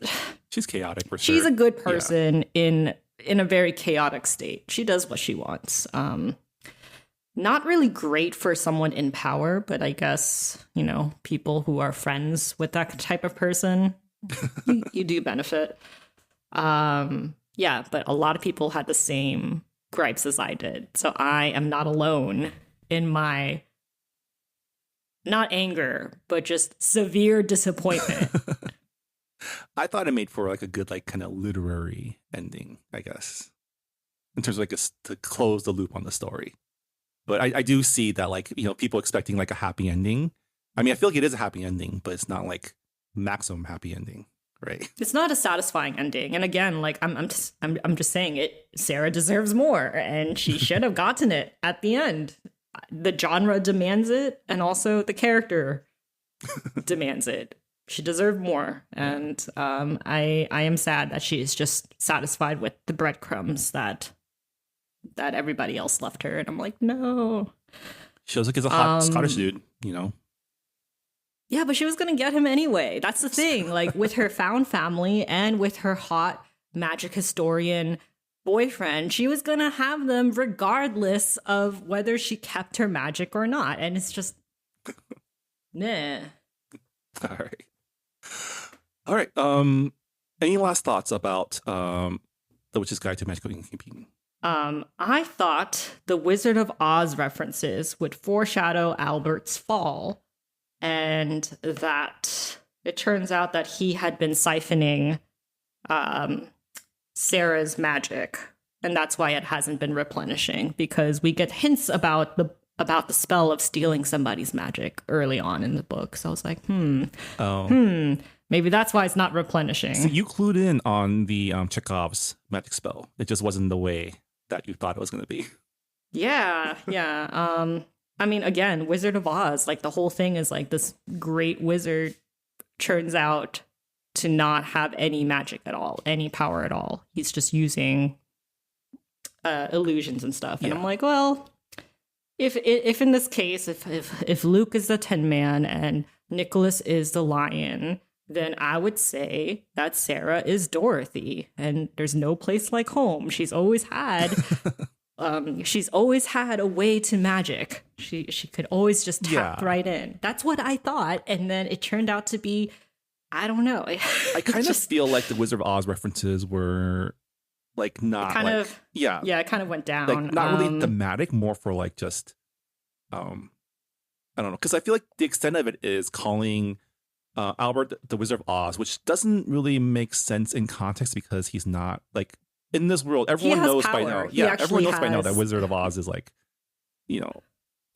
chaotic for sure. She's a good person in a very chaotic state. She does what she wants. Not really great for someone in power, but I guess people who are friends with that type of person, you do benefit. Yeah, but a lot of people had the same gripes as I did, so I am not alone in my. Not anger, but just severe disappointment. I thought it made for like a good, like kind of literary ending, I guess, in terms of like to close the loop on the story. But I do see that like, people expecting like a happy ending. I mean, I feel like it is a happy ending, but it's not like maximum happy ending, right? It's not a satisfying ending. And again, like I'm just saying it. Sarah deserves more, and she should have gotten it at the end. The genre demands it, and also the character demands it. She deserved more, and I am sad that she is just satisfied with the breadcrumbs that everybody else left her, and I'm like, no. Shows like he's a hot Scottish dude, Yeah, but she was gonna get him anyway. That's the thing. Like with her found family and with her hot magic historian boyfriend, she was gonna have them regardless of whether she kept her magic or not, and it's just nah. All right. Any last thoughts about the Witch's Guide to Magical Innkeeping? I thought the Wizard of Oz references would foreshadow Albert's fall, and that it turns out that he had been siphoning Sarah's magic, and that's why it hasn't been replenishing, because we get hints about the spell of stealing somebody's magic early on in the book. So I was like, maybe that's why it's not replenishing. So you clued in on the Chekhov's magic spell. It just wasn't the way that you thought it was going to be. Yeah. I mean, again, Wizard of Oz, like the whole thing is like this great wizard turns out to not have any magic at all, any power at all. He's just using illusions and stuff. And I'm like, well, if in this case, if Luke is the Tin Man and Nicholas is the lion, then I would say that Sarah is Dorothy, and there's no place like home. She's always had a way to magic. She could always just tap right in. That's what I thought, and then it turned out to be, I don't know. I kind of feel like the Wizard of Oz references were like not kind like, of it kind of went down. Like not really thematic, more for like just I don't know, because I feel like the extent of it is calling Albert the Wizard of Oz, which doesn't really make sense in context because he's not like in this world. Everyone knows by now. Yeah, everyone knows by now that Wizard of Oz is like, you know,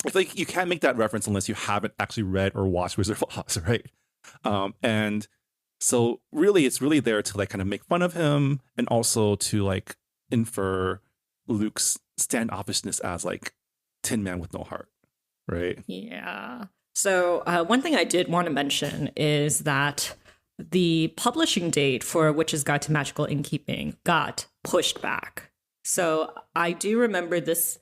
it's like you can't make that reference unless you haven't actually read or watched Wizard of Oz, right? And so really, it's really there to like kind of make fun of him and also to like infer Luke's standoffishness as like Tin Man with no heart, right? Yeah. So one thing I did want to mention is that the publishing date for Witch's Guide to Magical Innkeeping got pushed back. So I do remember this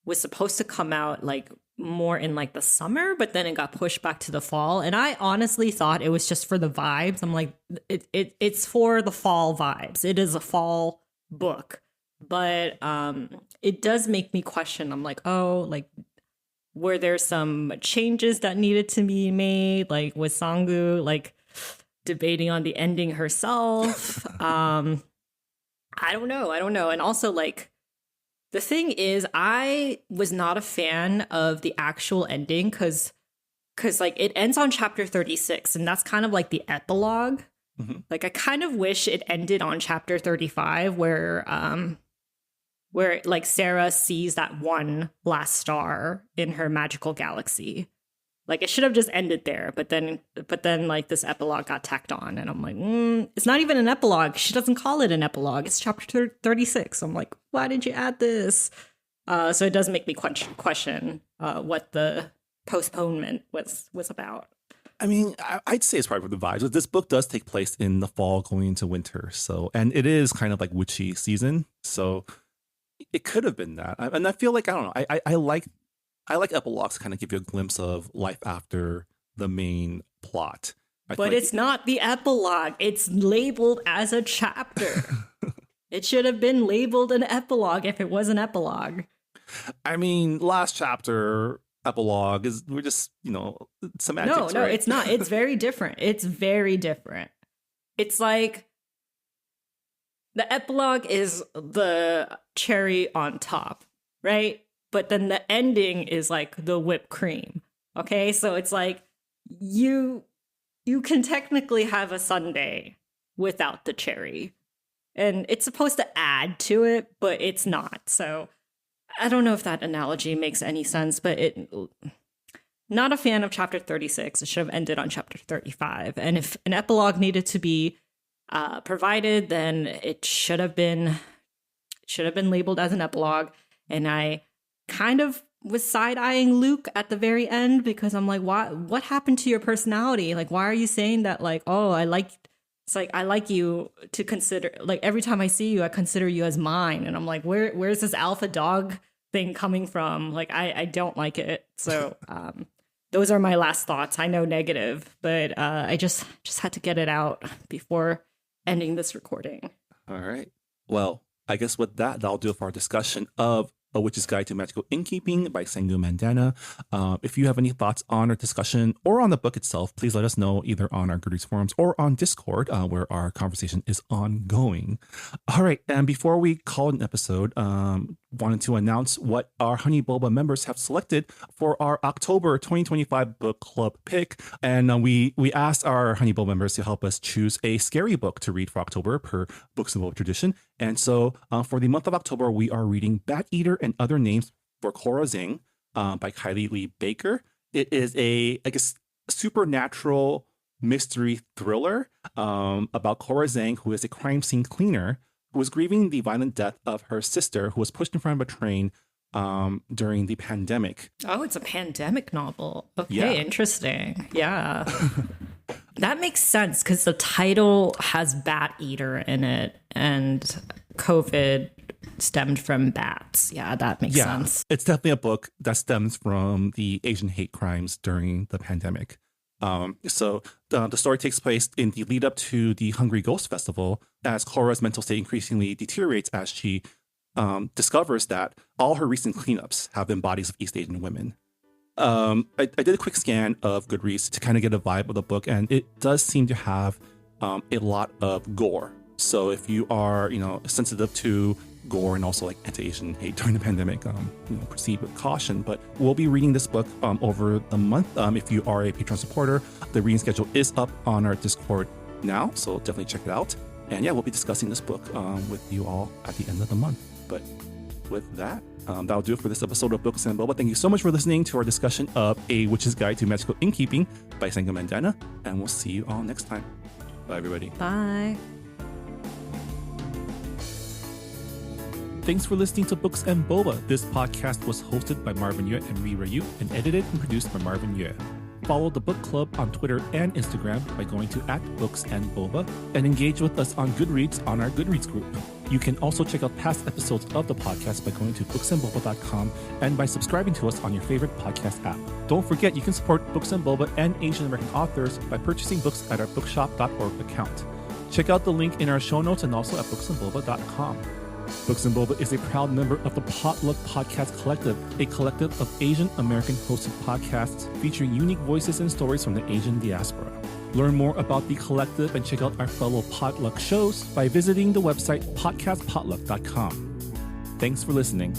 was supposed to come out like more in like the summer, but then it got pushed back to the fall. And I honestly thought it was just for the vibes. I'm like, it's for the fall vibes. It is a fall book. But it does make me question. I'm like, oh, like, were there some changes that needed to be made? Like, was Sangu like debating on the ending herself? I don't know. And also, like, the thing is, I was not a fan of the actual ending because like it ends on chapter 36, and that's kind of like the epilogue. Mm-hmm. Like, I kind of wish it ended on chapter 35 where like Sarah sees that one last star in her magical galaxy. Like, it should have just ended there, but then like this epilogue got tacked on, and I'm like, it's not even an epilogue. She doesn't call it an epilogue. It's chapter 36. I'm like, why did you add this? So it does make me question what the postponement was about. I mean, I'd say it's probably for the vibes. This book does take place in the fall going into winter, so, and it is kind of like witchy season, so it could have been that. And I feel like, I don't know, I like epilogues to kind of give you a glimpse of life after the main plot. But it's not the epilogue. It's labeled as a chapter. It should have been labeled an epilogue if it was an epilogue. I mean, last chapter epilogue is, we're just, you know, semantics. No, right? It's not. It's very different. It's very different. It's like the epilogue is the cherry on top, right? But then the ending is like the whipped cream. Okay, so it's like you can technically have a sundae without the cherry, and it's supposed to add to it, but it's not. So I don't know if that analogy makes any sense, but not a fan of chapter 36. It should have ended on chapter 35. And if an epilogue needed to be provided, then it should have been labeled as an epilogue. And I kind of was side-eyeing Luke at the very end because I'm like, what happened to your personality? Like, why are you saying that? Like, oh, I like you to consider, like, every time I see you, I consider you as mine. And I'm like, where's this alpha dog thing coming from? Like, I don't like it. So those are my last thoughts. I know negative, but I just had to get it out before ending this recording. All right. Well, I guess with that'll do it for our discussion of A Witch's Guide to Magical Innkeeping by Sangu Mandanna. If you have any thoughts on our discussion or on the book itself, please let us know either on our Goodreads forums or on Discord, where our conversation is ongoing. All right, and before we call it an episode, wanted to announce what our Honey Boba members have selected for our October 2025 book club pick. And we asked our Honey Boba members to help us choose a scary book to read for October per Books and Boba tradition. And so for the month of October, we are reading Bat Eater and Other Names for Cora Zhang by Kylie Lee Baker. It is a supernatural mystery thriller about Cora Zhang, who is a crime scene cleaner who was grieving the violent death of her sister, who was pushed in front of a train during the pandemic. Oh, it's a pandemic novel. Okay, Yeah. Interesting. Yeah. That makes sense because the title has Bat Eater in it, and COVID stemmed from bats. Yeah, that makes sense. It's definitely a book that stems from the Asian hate crimes during the pandemic. The story takes place in the lead up to the Hungry Ghost Festival as Korra's mental state increasingly deteriorates as she discovers that all her recent cleanups have been bodies of East Asian women. I did a quick scan of Goodreads to kind of get a vibe of the book, and it does seem to have a lot of gore. So if you are, sensitive to gore and also like anti-Asian hate during the pandemic, proceed with caution. But we'll be reading this book over the month. If you are a Patreon supporter, the reading schedule is up on our Discord now, so definitely check it out. And yeah, we'll be discussing this book with you all at the end of the month. But with that, that'll do it for this episode of Books and Boba. Thank you so much for listening to our discussion of A Witch's Guide to Magical Innkeeping by Sangu Mandanna, and we'll see you all next time. Bye, everybody. Bye. Thanks for listening to Books and Boba. This podcast was hosted by Marvin Yue and Rira Yu and edited and produced by Marvin Yue. Follow the book club on Twitter and Instagram by going to @BooksandBoba and engage with us on Goodreads on our Goodreads group. You can also check out past episodes of the podcast by going to booksandboba.com and by subscribing to us on your favorite podcast app. Don't forget, you can support Books and Boba and Asian American authors by purchasing books at our bookshop.org account. Check out the link in our show notes and also at booksandboba.com. Books and Boba is a proud member of the Potluck Podcast Collective, a collective of Asian American hosted podcasts featuring unique voices and stories from the Asian diaspora. Learn more about the collective and check out our fellow Potluck shows by visiting the website podcastpotluck.com. Thanks for listening.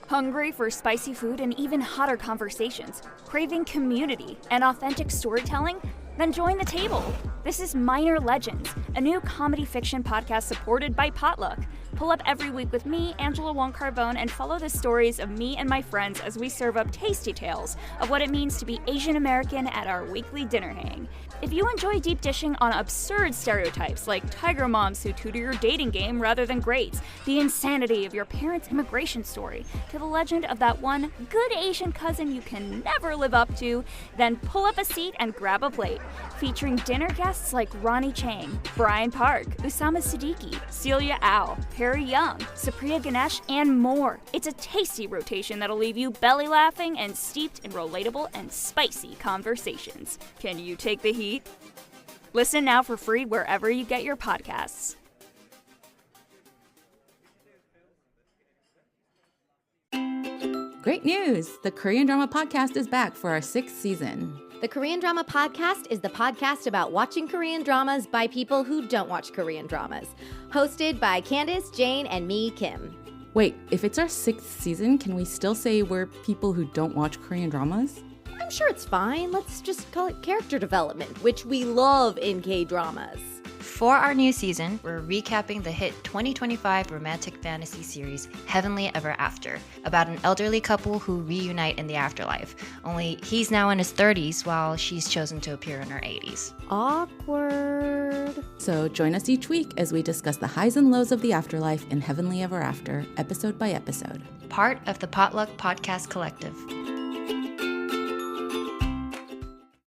Hungry for spicy food and even hotter conversations? Craving community and authentic storytelling? Then join the table. This is Minor Legends, a new comedy fiction podcast supported by Potluck. Pull up every week with me, Angela Wong Carbone, and follow the stories of me and my friends as we serve up tasty tales of what it means to be Asian American at our weekly dinner hang. If you enjoy deep dishing on absurd stereotypes like tiger moms who tutor your dating game rather than grades, the insanity of your parents' immigration story, to the legend of that one good Asian cousin you can never live up to, then pull up a seat and grab a plate. Featuring dinner guests like Ronnie Chang, Brian Park, Usama Siddiqui, Celia Au, Perry Young, Supriya Ganesh, and more. It's a tasty rotation that'll leave you belly laughing and steeped in relatable and spicy conversations. Can you take the heat? Listen now for free wherever you get your podcasts. Great news! The Korean Drama Podcast is back for our 6th season. The Korean Drama Podcast is the podcast about watching Korean dramas by people who don't watch Korean dramas. Hosted by Candace, Jane, and me, Kim. Wait, if it's our 6th season, can we still say we're people who don't watch Korean dramas? I'm sure it's fine. Let's just call it character development, which we love in K-dramas. For our new season, we're recapping the hit 2025 romantic fantasy series Heavenly Ever After, about an elderly couple who reunite in the afterlife. Only he's now in his 30s while she's chosen to appear in her 80s. Awkward. So join us each week as we discuss the highs and lows of the afterlife in Heavenly Ever After, episode by episode. Part of the Potluck Podcast Collective.